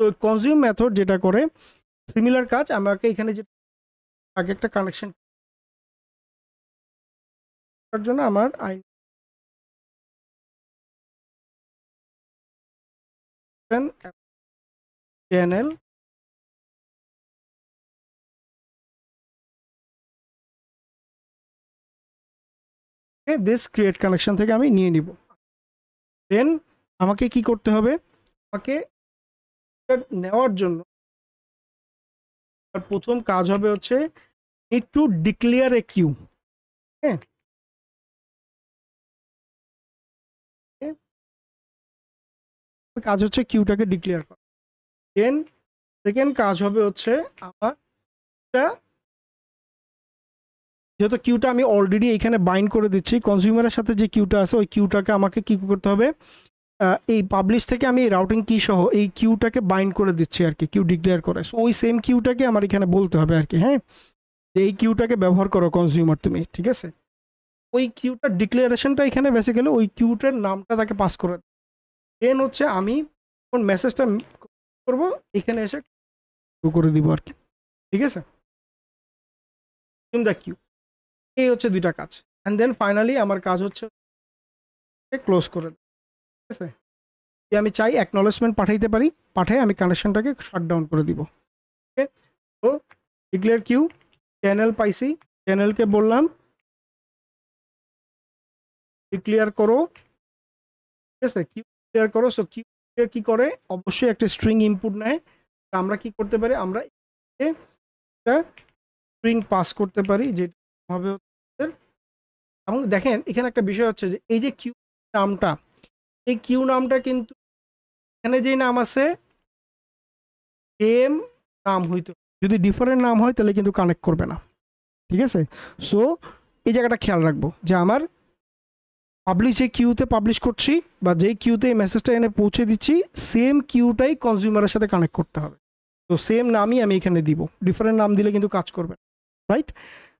তো কনজিউম মেথড যেটা করে, সিমিলার কাজ আমাকে এখানে যে আগে একটা কানেকশন করার জন্য আমার চ্যানেল দিস ক্রিয়েট কানেকশন থেকে আমি নিয়ে নিব। দেন আমাকে কি করতে হবে, আমাকে নেওয়ার জন্য প্রথম কাজ হবে হচ্ছে need to declare a queue. হ্যাঁ, কাজ হচ্ছে কিউটাকে ডিক্লেয়ার করা। দেন সেকেন্ড কাজ হবে হচ্ছে আমার যেহেতু কিউটা আমি অলরেডি এখানে বাইন্ড করে দিচ্ছি, কনজিউমারের সাথে যে কিউটা আছে ওই কিউটাকে আমাকে কি করতে হবে, এই পাবলিশ থেকে আমি রাউটিং কি সহ এই কিউটাকে বাইন্ড করে দিচ্ছি আর কি, কিউ ডিক্লেয়ার করে। সো ওই সেম কিউটাকে আমার এখানে বলতে হবে আর কি। হ্যাঁ, এই কিউটাকে ব্যবহার করো কনজিউমার তুমি, ঠিক আছে। ওই কিউটার ডিক্লারেশনটা এখানে বেসিক্যালি ওই কিউটার নামটা তাকে পাস করে। দেন হচ্ছে আমি কোন মেসেজটা করব এখানে এসে করে দিব আর কি, ঠিক আছে। দ্য কিউ, এই হচ্ছে দুইটা কাজ। অ্যান্ড দেন ফাইনালি আমার কাজ হচ্ছে ক্লোজ করে দেব, ঠিক আছে। আমি চাই অ্যাকনলেজমেন্ট পাঠাইতে পারি, পাঠাই আমি কানেকশনটাকে শাটডাউন করে দিব। ওকে, তো ডিক্লেয়ার কিউ চ্যানেল পাইছি, চ্যানেলকে বললাম ডিক্লেয়ার করো, ঠিক আছে, কিউ ক্লিয়ার করো। সো কিউ ক্লিয়ার কি করে, অবশ্যই একটা স্ট্রিং ইনপুট নেয়। আমরা কি করতে পারি, আমরা একটা স্ট্রিং পাস করতে পারি যেটা হবে। এবং দেখেন এখানে একটা বিষয় হচ্ছে যে এই যে কিউ নামটা, এই কিউ নামটা কিন্তু এখানে যেই নাম আছে সেম নাম হইতো, যদি ডিফারেন্ট নাম হয় তাহলে কিন্তু কানেক্ট করবে না, ঠিক আছে। সো এই জায়গাটা খেয়াল রাখবো যে আমার পাবলিশ যে কিউতে পাবলিশ করছি বা যেই কিউতে এই মেসেজটা এনে পৌঁছে দিচ্ছি সেম কিউটাই কনজিউমারের সাথে কানেক্ট করতে হবে। তো সেম নামই আমি এখানে দিব, ডিফারেন্ট নাম দিলে কিন্তু কাজ করবে, রাইট?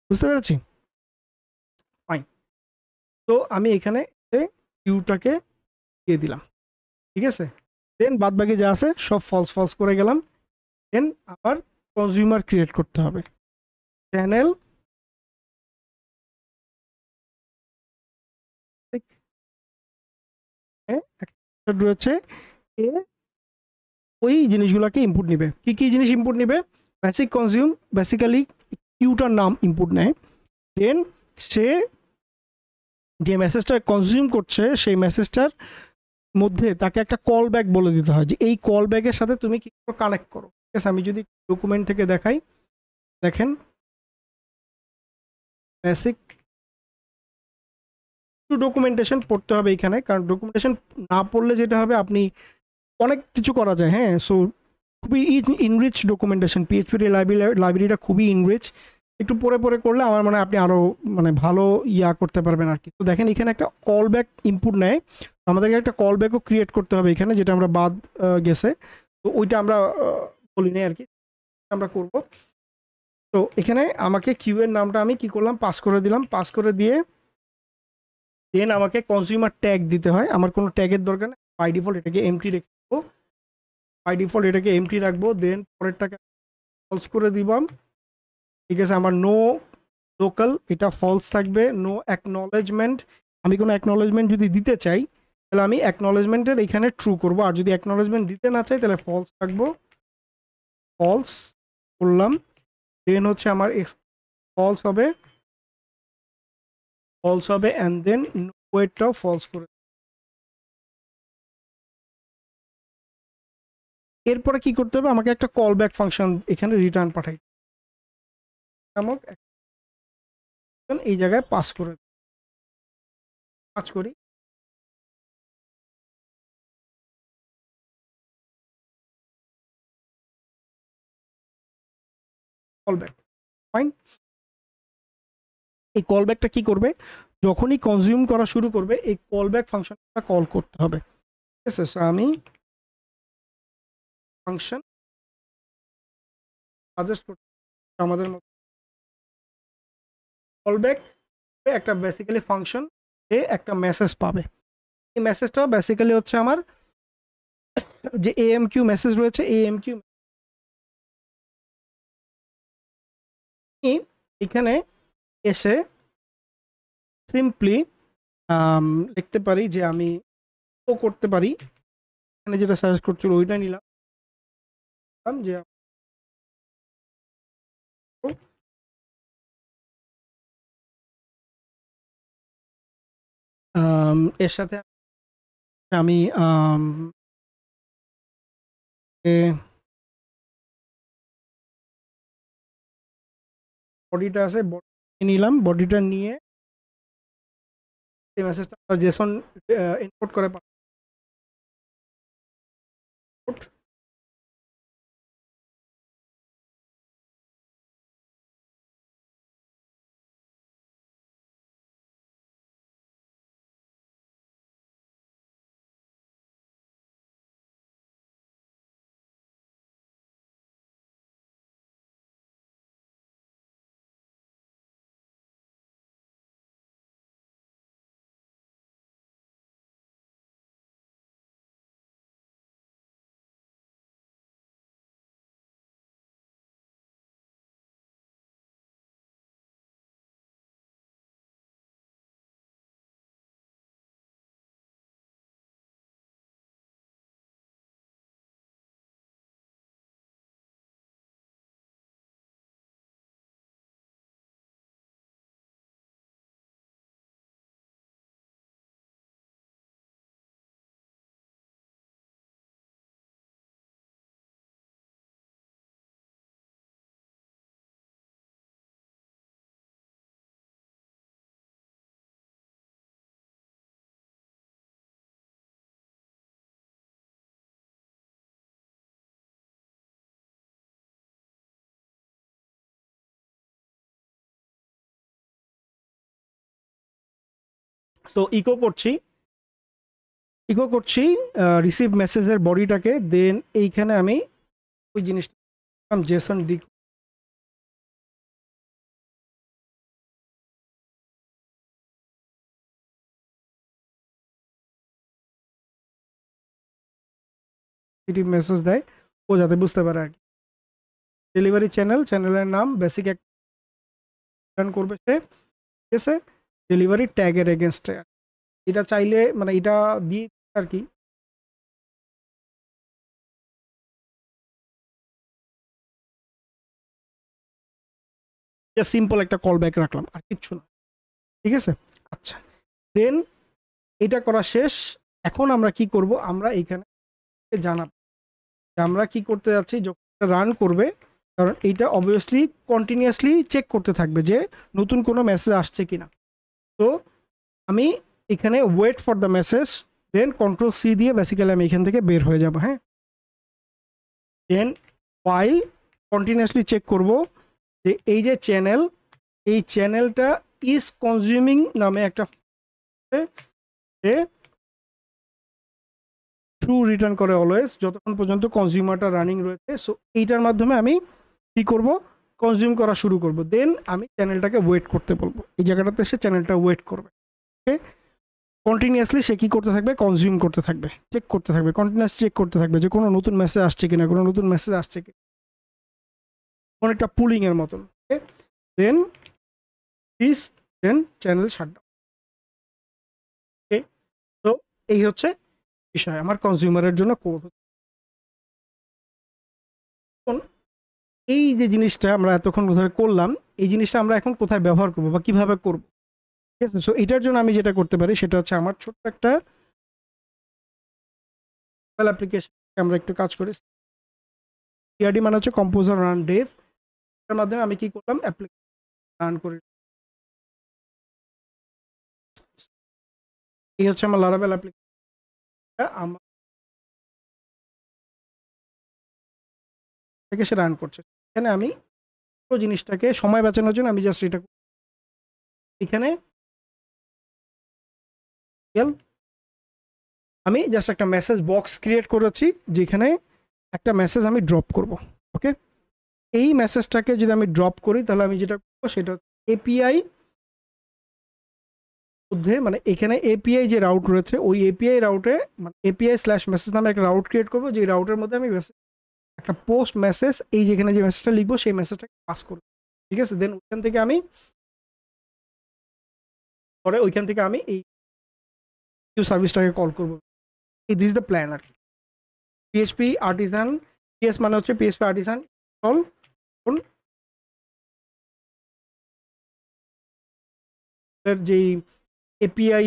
বুঝতে পেরেছি? ফাইন। তো আমি এখানে কিউটাকে দিয়ে দিলাম, ঠিক আছে। দেন বাদ বাকি যা আছে সব ফলস ফলস করে গেলাম। দেন আবার কনজিউমার ক্রিয়েট করতে হবে, চ্যানেল রয়েছে এ ওই জিনিসগুলোকে ইনপুট নিবে। কি কি জিনিস ইনপুট নিবে? বেসিক কনজিউম, বেসিক্যালি কিউটার নাম ইনপুট নেয়। দেন সে যে মেসেজটা কনজিউম করছে সেই মেসেজটার মধ্যে তাকে একটা কল ব্যাক বলে দিতে হয় যে এই কল ব্যাকের সাথে তুমি কি কানেক্ট করো, ঠিক আছে। আমি যদি ডকুমেন্ট থেকে দেখাই, দেখেন বেসিক ডকুমেন্টেশন পড়তে হবে এখানে, কারণ ডকুমেন্টেশন না পড়লে যেটা হবে আপনি অনেক কিছু করা যায়। হ্যাঁ, সো খুবই ইনরিচ ডকুমেন্টেশন, পিএইচপি লাইব্রেরিটা খুবই ইনরিচ। একটু পরে পরে করলে আমার মনে হয় আপনি আরও মানে ভালো ইয়া করতে পারবেন আর কি। তো দেখেন এখানে একটা কল ব্যাক ইনপুট নেয়, আমাদেরকে একটা কল ব্যাকও ক্রিয়েট করতে হবে এখানে, যেটা আমরা বাদ গেছে। তো ওইটা আমরা বলি নাই আর কি, আমরা করব। তো এখানে আমাকে কিউ এর নামটা আমি কি করলাম, পাস করে দিলাম। পাস করে দিয়ে দেন আমাকে কনজিউমার ট্যাগ দিতে হয়, আমার কোনো ট্যাগের দরকার নেই, বাই ডিফল্ট এটাকে এমটি রেখে দেবো, বাই ডিফল্ট এটাকে এমটি রাখবো। দেন পরেরটাকে ফলস করে দিবাম, ঠিক আছে। আমার নো লোকাল এটা ফলস থাকবে, নো অ্যাকনলেজমেন্ট। আমি কোনো অ্যাকনলেজমেন্ট যদি দিতে চাই তাহলে আমি অ্যাকনলেজমেন্টের এখানে ট্রু করব, আর যদি অ্যাকনলেজমেন্ট দিতে না চাই তাহলে ফলস রাখবো, ফলস করলাম। দেন হচ্ছে আমার ফলস হবে, ফলস হবে, অ্যান্ড দেন ওয়েটটাও ফলস করে। এরপরে কি করতে হবে, আমাকে একটা কল ব্যাক ফাংশন এখানে রিটার্ন পাঠাই, নামক এই জায়গায় পাস করে কাজ করি। Call back, fine. এই কল ব্যাকটা কি করবে, যখনই কনজিউম করা শুরু করবে এই কল ব্যাক ফাংশনটা কল করতে হবে, ঠিক আছে। সো আমি ফাংশন সাজেস্ট করতে আমাদের মতো কল ব্যাক একটা বেসিক্যালি ফাংশন, এ একটা মেসেজ পাবে। এই মেসেজটা বেসিক্যালি হচ্ছে আমার যে এএমকিউ মেসেজ রয়েছে, এএমকিউ এখানে এসে সিম্পলি লিখতে পারি যে আমি ও করতে পারি, এখানে যেটা সাজেস্ট করছিল ওইটা নিলাম যে এর সাথে আমি বডিটা আছে, বডি নিলাম, বডিটা নিয়ে এই মেসেজটা জেসন ইনপুট করে সো ইকো করছি রিসিভ মেসেজের বডিটাকে, দেন এইখানে আমি ওই জিনিসটা জেসন ডি মেসেজ দেয় ও যাতে বুঝতে পারে আর কি। ডেলিভারি চ্যানেলের নাম বেসিক এক রিটার্ন করবে সে, ঠিক আছে, ডেলিভারি ট্যাগের এগেনস্টে। এটা চাইলে মানে এটা দিয়ে আর কি সিম্পল একটা কল ব্যাক রাখলাম, আর কিচ্ছু না, ঠিক আছে। আচ্ছা, দেন এটা করা শেষ। এখন আমরা কি করব, আমরা এইখানে জানাবো যে আমরা কি করতে যাচ্ছি যখন রান করবে, কারণ এইটা অবভিয়াসলি কন্টিনিউয়াসলি চেক করতে থাকবে যে নতুন কোনো মেসেজ আসছে কিনা। তো আমি এখানে wait for the message, then control C দিয়ে বেসিক্যালি আমি এখান থেকে বের হয়ে যাব। হ্যাঁ, দেন ফাইল কন্টিনিউয়াসলি চেক করব যে এই যে চ্যানেল, এই চ্যানেলটা ইজ কনজিউমিং নামে একটা ট্রু রিটার্ন করে অলওয়েজ, যতক্ষণ পর্যন্ত কনজিউমারটা রানিং রয়েছে। সো এইটার মাধ্যমে আমি কি করব, কনজিউম করা শুরু করব। দেন আমি চ্যানেলটাকে ওয়েট করতে বলবো, এই জায়গাটাতে সে চ্যানেলটা ওয়েট করবে। ওকে, কন্টিনিউয়াসলি সে কি করতে থাকবে, কনজিউম করতে থাকবে, চেক করতে থাকবে, কন্টিনিউয়াসলি চেক করতে থাকবে যে কোনো নতুন মেসেজ আসছে কিনা, কোনো নতুন মেসেজ আসছে কিনা, অনেকটা পুলিং এর মতন। ওকে, দেন চ্যানেল শাটডাউন। ওকে, তো এই হচ্ছে বিষয় আমার কনজিউমারের জন্য কোড। এই যে জিনিসটা আমরা এতক্ষণ ধরে করলাম, এই জিনিসটা আমরা এখন কোথায় ব্যবহার করবো বা কিভাবে করব, ঠিক আছে। সো এটার জন্য আমি যেটা করতে পারি সেটা হচ্ছে আমার ছোট্ট একটা মোবাইল অ্যাপ্লিকেশন আমরা একটু কাজ করি। সিআরডি মানে হচ্ছে কম্পোজার রান ডেভ, এর মাধ্যমে আমি কি করলাম, অ্যাপ্লিকেশন রান করি। এই হচ্ছে আমার লারাভেল অ্যাপ্লিকেশন, আমার থেকে সে রান করছে। এখানে আমি পুরো জিনিসটাকে সময় বাঁচানোর জন্য আমি জাস্ট এটা এখানে আমি জাস্ট একটা মেসেজ বক্স ক্রিয়েট করেছি যেখানে একটা মেসেজ আমি ড্রপ করব। ওকে, এই মেসেজটাকে যদি আমি ড্রপ করি তাহলে আমি যেটা করবো সেটা এপিআই মধ্যে, মানে এখানে এপিআই যে রাউট রয়েছে ওই এপিআই রাউটে, মানে এপিআই স্ল্যাশ মেসেজ নামে একটা রাউট ক্রিয়েট করবো, যে রাউটের মধ্যে আমি একটা পোস্ট মেসেজ, এই যেখানে যে মেসেজটা লিখবো সেই মেসেজটাকে পাস করবো। ঠিক আছে, দেন ওইখান থেকে আমি এই সার্ভিসটাকে কল করব। দিস ইজ দ্য প্ল্যান আর কি। পিএইচপি আর্টিসান, পিএস মানে হচ্ছে পিএইচপি আর্টিসান ইনস্টল এর যেই এপিআই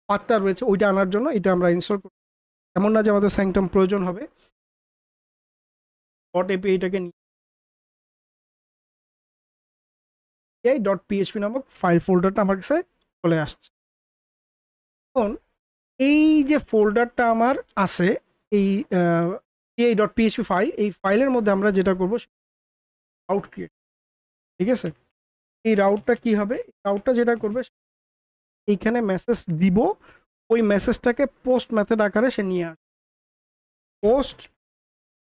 পাত্তা রয়েছে ওইটা আনার জন্য এটা আমরা ইনস্টল করব। এমন না যে আমাদের স্যাংটাম প্রয়োজন হবে, ডট এপিআইটাকে নিয়ে ডট পিএইচপি নামক ফাইল ফোল্ডারটা আমার কাছে চলে আসছে। এখন এই যে ফোল্ডারটা আমার আছে এই এই ডট পিএইচপি ফাইল, এই ফাইলের মধ্যে আমরা যেটা করব রাউট ক্রিয়েট। ঠিক আছে, এই রাউটটা কি হবে, রাউটটা যেটা করবে এইখানে মেসেজ দিব, ওই মেসেজটাকে পোস্ট মেথড আকারে সে নিয়ে আসবে। পোস্ট,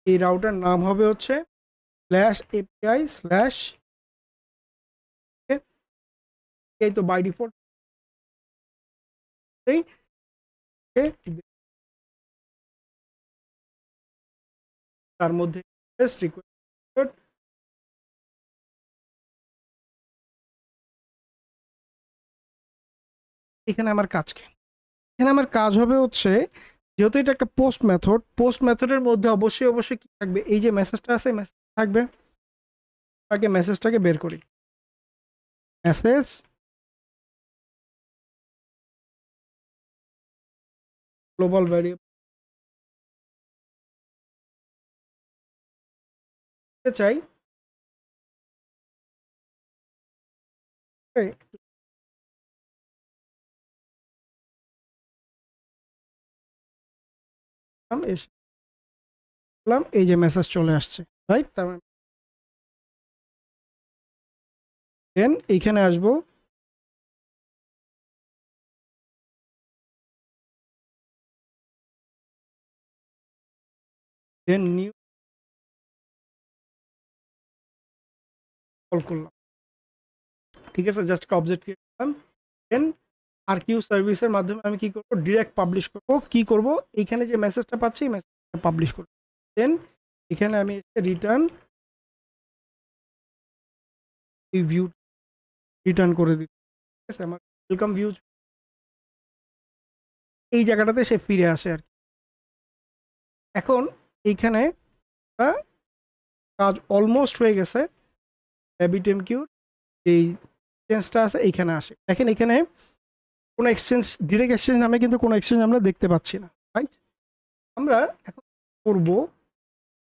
এই রাউটার নাম হবে হচ্ছে স্ল্যাশ এপিআই স্ল্যাশ, এই তো বাই ডিফল্ট তার মধ্যে এখানে আমার কাজ কি, এখানে আমার কাজ হবে হচ্ছে যেহেতু এটা একটা পোস্ট মেথড, পোস্ট মেথডের মধ্যে অবশ্যই কি থাকবে, এই যে মেসেজটা আছে মেসেজ থাকবে। আগে মেসেজটাকে বের করি, মেসেজ গ্লোবাল ভ্যারিয়েবল চাই, এই যে মেসেজ চলে আসছে, রাইট? তার মানে দেন এইখানে আসবো, দেন নিউ কল করলাম। ঠিক আছে, জাস্ট একটা অবজেক্ট ক্রিয়েট করলাম। দেন আর কিউ সার্ভিসের মাধ্যমে আমি কি করব, ডিরেক্ট পাবলিশ করব। কি করব, এইখানে যে মেসেজটা পাচ্ছি এই মেসেজটা পাবলিশ করব। দেন এখানে আমি রিটার্ন এই ভিউ রিটার্ন করে দিই। ঠিক আছে, আমার ওয়েলকাম ভিউ এই জায়গাটাতে সে ফিরে আসে আর কি। এখন এইখানে কাজ অলমোস্ট হয়ে গেছে। RabbitMQ এই এক্সচেঞ্জটা আছে এইখানে আসে, দেখেন এখানে কোনো এক্সচেঞ্জ, ডিরেক্ট এক্সচেঞ্জ নামে কিন্তু কোনো এক্সচেঞ্জ আমরা দেখতে পাচ্ছি না, রাইট? আমরা এখন করব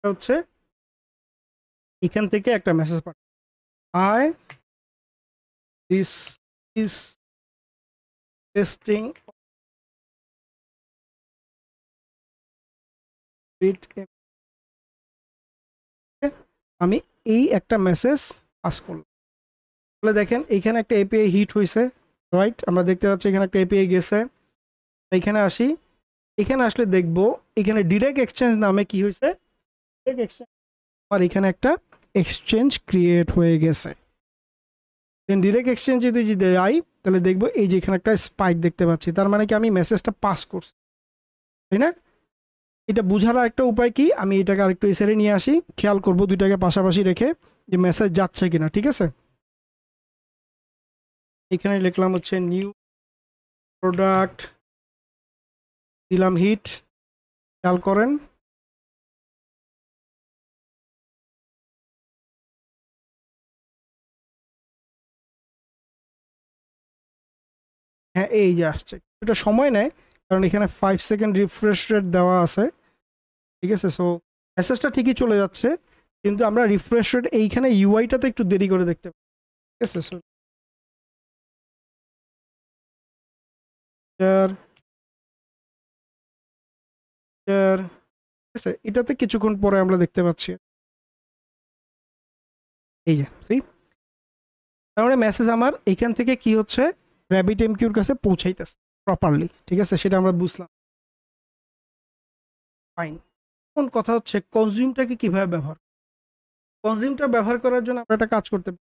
হচ্ছে এখান থেকে একটা মেসেজ পাঠাবো, high this is testing with, আমি এই একটা মেসেজ পাস করলাম। তাহলে দেখেন এইখানে একটা এপিআই হিট হয়েছে, রাইট? আমরা দেখতে পাচ্ছি এখানে একটা এপিআই গেছে। এখানে আসি, এখানে আসলে দেখব এখানে ডিরেক্ট এক্সচেঞ্জ নামে কি হয়েছে, আর এখানে একটা এক্সচেঞ্জ ক্রিয়েট হয়ে গেছে। দেন ডিরেক্ট এক্সচেঞ্জ যদি যাই তাহলে দেখবো এই যে এখানে একটা স্পাইক দেখতে পাচ্ছি, তার মানে কি আমি মেসেজটা পাস করছি, তাই না? এটা বোঝার একটা উপায় কি, আমি এটাকে আরেকটু এসে নিয়ে আসি, খেয়াল করব দুইটাকে পাশাপাশি রেখে যে মেসেজ যাচ্ছে কিনা। ঠিক আছে, এখানে লিখলাম হচ্ছে নিউ প্রোডাক্ট, দিলাম হিট, খেয়াল করেন হ্যাঁ এই যে আসছে। এটা সময় নেয় কারণ এখানে 5 সেকেন্ড রিফ্রেশ রেট দেওয়া আছে। ঠিক আছে, সো মেসেজটা ঠিকই চলে যাচ্ছে, কিন্তু আমরা রিফ্রেশ রেট এইখানে ইউআইটাতে একটু দেরি করে দেখতে পাই। ঠিক আছে, সো ঠিক আছে, এটাতে কিছুক্ষণ পরে আমরা দেখতে পাচ্ছি এই যে তাহলে মেসেজ আমার এখান থেকে কি হচ্ছে, RabbitMQর কাছে পৌঁছাইতেছে প্রপারলি। ঠিক আছে, সেটা আমরা বুঝলাম, ফাইন। এখন কথা হচ্ছে কনজিউমটাকে কিভাবে ব্যবহার, কনজিউমটা ব্যবহার করার জন্য আমরা একটা কাজ করতে পারি।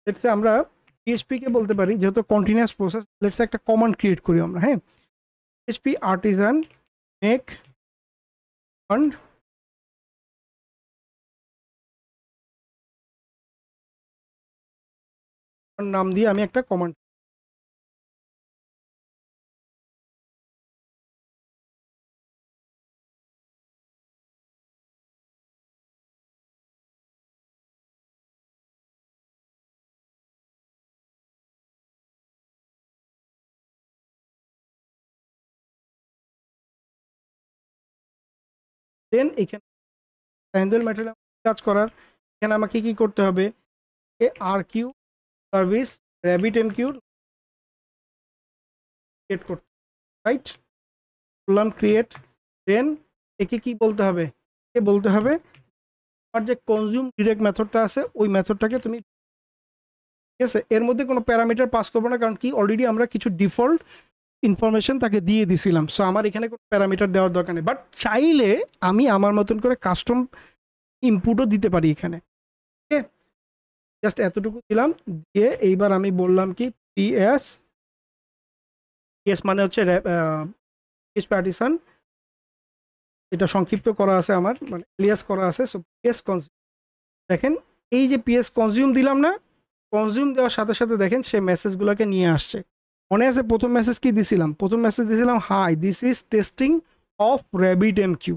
লেটস সে আমরা PHP কে বলতে পারি, যেহেতু কন্টিনিউয়াস প্রসেস, লেটস সে একটা কমান্ড ক্রিয়েট করি আমরা। হ্যাঁ, PHP আর্টিসান মেক কমান্ড নাম দিয়ে আমি একটা কমান্ড দেন এখানে হ্যান্ডেল ম্যাটেরিয়াল কাজ করার এখানে আমাকে কি করতে হবে আর queue service rabbit M Q create করতে রাইট বললাম ক্রিয়েট দেন একে কি বলতে হবে একে বলতে হবে আর যে কনজিউম ডিরেক্ট মেথডটা আছে ওই মেথডটাকে তুমি ঠিক আছে এর মধ্যে কোনো প্যারামিটার পাস করবো না কারণ কি অলরেডি আমরা কিছু ডিফল্ট ইনফরমেশন তাকে দিয়ে দিছিলাম সো আমার এখানে কোনো প্যারামিটার দেওয়ার দরকার নেই বাট চাইলে আমি আমার মতন করে কাস্টম ইনপুটও দিতে পারি এখানে ওকে জাস্ট এতটুকু দিলাম দিয়ে এইবার আমি বললাম কি পিএস পিএস মানে হচ্ছে পিএস পার্টিশন এটা সংক্ষিপ্ত করা আছে আমার মানে এলিয়াস করা আছে সো পিএস কনজিউম দেখেন এই যে পিএস কনজিউম দিলাম না কনজিউম দেওয়ার সাথে সাথে দেখেন সে মেসেজগুলোকে নিয়ে আসছে মনে আছে প্রথম মেসেজ কি দিছিলাম প্রথম মেসেজ দিয়েছিলাম hi this is testing of rabbit M Q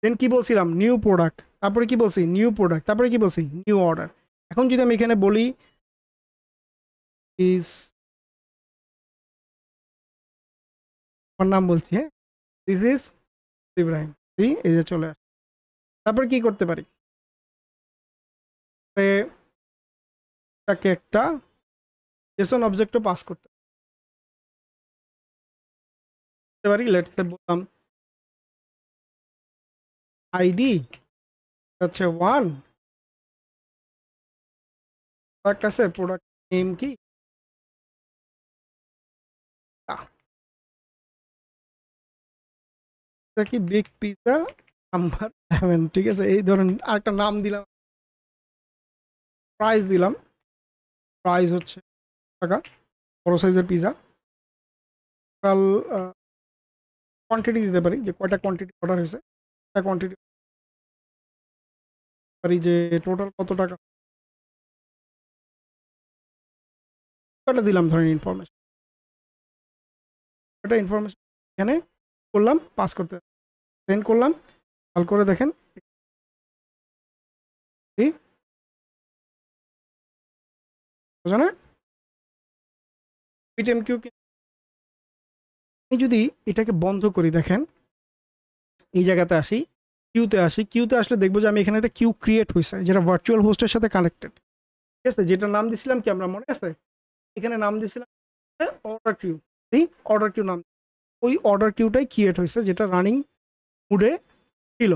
then কি বলছিলাম নিউ প্রোডাক্ট তারপরে কি বলছি নিউ প্রোডাক্ট তারপরে কি বলছি নিউ অর্ডার এখন যদি আমি এখানে বলি ইজ আমার নাম বলছি হ্যাঁ দিস ইজ ইব্রাহিম এই যে চলে আসে তারপর কি করতে পারি তাকে একটা জেসন অবজেক্টও পাস করতে পারি লেটস সে বললাম আইডি হচ্ছে 1 প্রোডাক্ট আছে প্রোডাক্ট নেম কি কি বিগ পিজা নাম্বার 11 ঠিক আছে এই ধরনের আরেকটা নাম দিলাম প্রাইস দিলাম প্রাইস হচ্ছে টাকা বড় সাইজের পিজা কাল কোয়ান্টিটি দিতে পারি যে কয়টা কোয়ান্টিটি অর্ডার হয়েছে একটা কোয়ান্টিটি পারি যে টোটাল কত টাকা কয়টা দিলাম ধরেন ইনফরমেশন কয়টা ইনফরমেশন এখানে করলাম পাস করতে সেন্ড করলাম কল করে দেখেন বুঝো না পিটিএম কিউ আমি যদি এটাকে বন্ধ করি দেখেন এই জায়গাতে আসি কিউতে আসলে দেখবো যে আমি এখানে একটা কিউ ক্রিয়েট হয়েছে যেটা ভার্চুয়াল হোস্টের সাথে কানেক্টেড ঠিক আছে যেটা নাম দিছিলাম কি আমরা মনে আছে এখানে নাম দিছিলাম অর্ডার কিউ অর্ডার কিউ নাম ওই অর্ডার কিউটাই ক্রিয়েট হয়েছে যেটা রানিং মুডে ছিল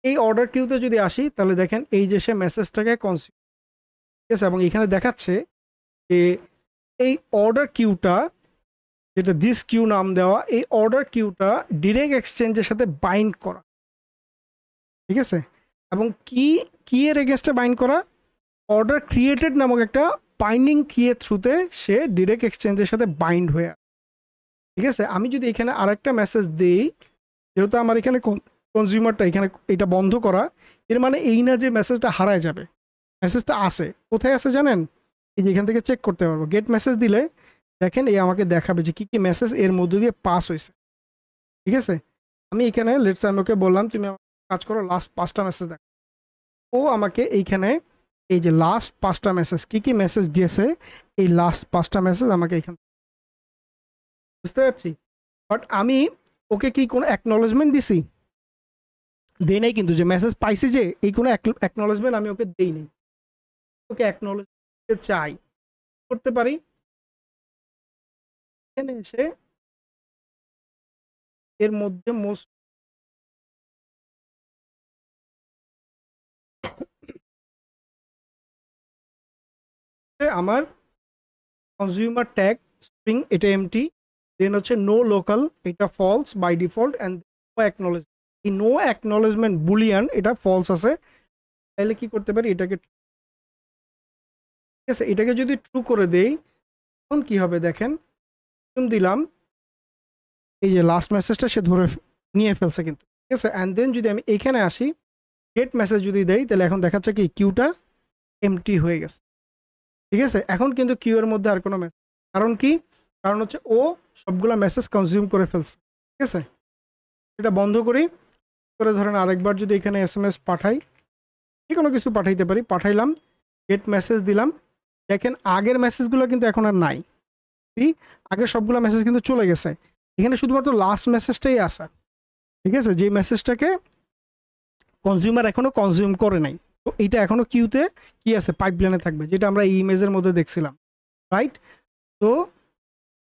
এই অর্ডার কিউতে যদি আসি তাহলে দেখেন এই যে সে মেসেজটাকে কনসিউম ঠিক আছে এবং এখানে দেখাচ্ছে যে এই অর্ডার কিউটা যেটা দিস কিউ নাম দেওয়া এই অর্ডার কিউটা ডিরেক্ট এক্সচেঞ্জের সাথে বাইন্ড করা ঠিক আছে এবং কি এর এগেনস্টে বাইন্ড করা অর্ডার ক্রিয়েটেড নামক একটা বাইন্ডিং কিয়ের থ্রুতে সে ডিরেক্ট এক্সচেঞ্জের সাথে বাইন্ড হয়ে ঠিক আছে আমি যদি এখানে আরেকটা মেসেজ দিই যেহেতু আমার এখানে কনজিউমারটা এখানে এটা বন্ধ করা এর মানে এই না যে মেসেজটা হারায় যাবে মেসেজটা আসে কোথায় আসে জানেন এই যে এখান থেকে চেক করতে পারবো গেট মেসেজ দিলে দেখেন এই আমাকে দেখাবে যে কী কী মেসেজ এর মধ্যে দিয়ে পাস হয়েছে ঠিক আছে আমি এখানে লেটস আমি ওকে বললাম তুমি কাজ করো লাস্ট 5টা মেসেজ দেখো ও আমাকে এইখানে এই যে লাস্ট 5টা মেসেজ কী কী মেসেজ গিয়েছে এই লাস্ট 5টা মেসেজ আমাকে এখানে বুঝতে পারছি বাট আমি ওকে কি কোনো অ্যাকনলেজমেন্ট দিছি দেই নাই কিন্তু যে মেসেজ পাইছি যে এই কোনো অ্যাকনলেজমেন্ট আমি ওকে দেই নাই ওকে অ্যাকনলেজ দিতে চাই করতে পারি এখানে এসে এর মধ্যে মোস্ট আমার কনজিউমার ট্যাগ স্ট্রিং এটা এমটি দেন হচ্ছে নো লোকাল এটা false by default and no acknowledgement এই নো অ্যাকনলেজমেন্ট বুলিয়ান এটা ফলস আছে তাহলে কি করতে পারি এটাকে ঠিক আছে এটাকে যদি ট্রু করে দেই তখন কি হবে দেখেন দিলাম এই যে লাস্ট মেসেজটা সে ধরে নিয়ে ফেলছে কিন্তু ঠিক আছে অ্যান্ড দেন যদি আমি এখানে আসি গেট মেসেজ যদি দেই তাহলে এখন দেখাচ্ছে কি কিউটা এমটি হয়ে গেছে ঠিক আছে, এখন কিন্তু কিউ এর মধ্যে আর কোনো মেসেজ, কারণ কি, কারণ হচ্ছে ও সবগুলা মেসেজ কনজিউম করে ফেলছে। ঠিক আছে, এটা বন্ধ করি, করে ধরেন আরেকবার যদি এখানে SMS পাঠাই, যে কোনো কিছু পাঠাইতে পারি, পাঠাইলাম, গেট মেসেজ দিলাম, দেখেন আগের মেসেজগুলো কিন্তু এখন আর নাই, আগের সবগুলো মেসেজ কিন্তু চলে গেছে, এখানে শুধুমাত্র লাস্ট মেসেজটাই আসে। ঠিক আছে, যে মেসেজটাকে কনজিউমার এখনো কনজিউম করে নাই, তো এইটা এখনো কিউতে কি আছে, পাইপলাইনে থাকবে, যেটা আমরা এই ইমেজের মধ্যে দেখছিলাম, রাইট। তো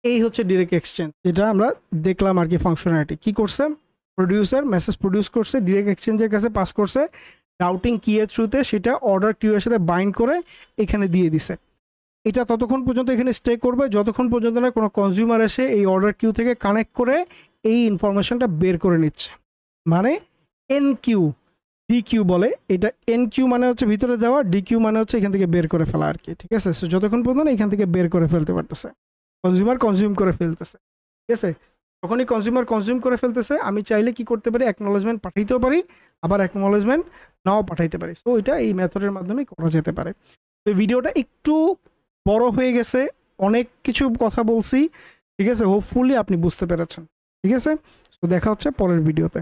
এই হচ্ছে ডিরেক্ট এক্সচেঞ্জ, যেটা আমরা দেখলাম আর কি ফাংশনালিটি। কি করছে, প্রডিউসার মেসেজ প্রডিউস করছে, ডিরেক্ট এক্সচেঞ্জের কাছে পাস করছে, রাউটিং কি এর থ্রুতে সেটা অর্ডার কিউ এর সাথে বাইন্ড করে এখানে দিয়ে দিছে। এটা ততক্ষণ পর্যন্ত এখানে স্টে করবে যতক্ষণ পর্যন্ত না কোনো কনজিউমার এসে এই অর্ডার কিউ থেকে কানেক্ট করে এই ইনফরমেশনটা বের করে নিচ্ছে, মানে এন কিউ ডি কিউ বলে এটা। এন কিউ মানে হচ্ছে ভিতরে যাওয়া, ডি কিউ মানে হচ্ছে এখান থেকে বের করে ফেলা আর কি। ঠিক আছে, সো যতক্ষণ পর্যন্ত এখান থেকে বের করে ফেলতে পারতেছে, কনজিউমার কনজিউম করে ফেলতেছে। ঠিক আছে, যখনই কনজিউমার কনজিউম করে ফেলতেছে, আমি চাইলে কি করতে পারি, অ্যাকনোলেজমেন্ট পাঠাইতেও পারি, আবার অ্যাকনোলেজমেন্ট নাও পাঠাইতে পারি। সো এটা এই মেথডের মাধ্যমে করা যেতে পারে। তো ভিডিওটা একটু বড় হয়ে গেছে, অনেক কিছু কথা বলছি। ঠিক আছে, হোপফুলি আপনি বুঝতে পেরেছেন। ঠিক আছে, তো দেখা হচ্ছে পরের ভিডিওতে।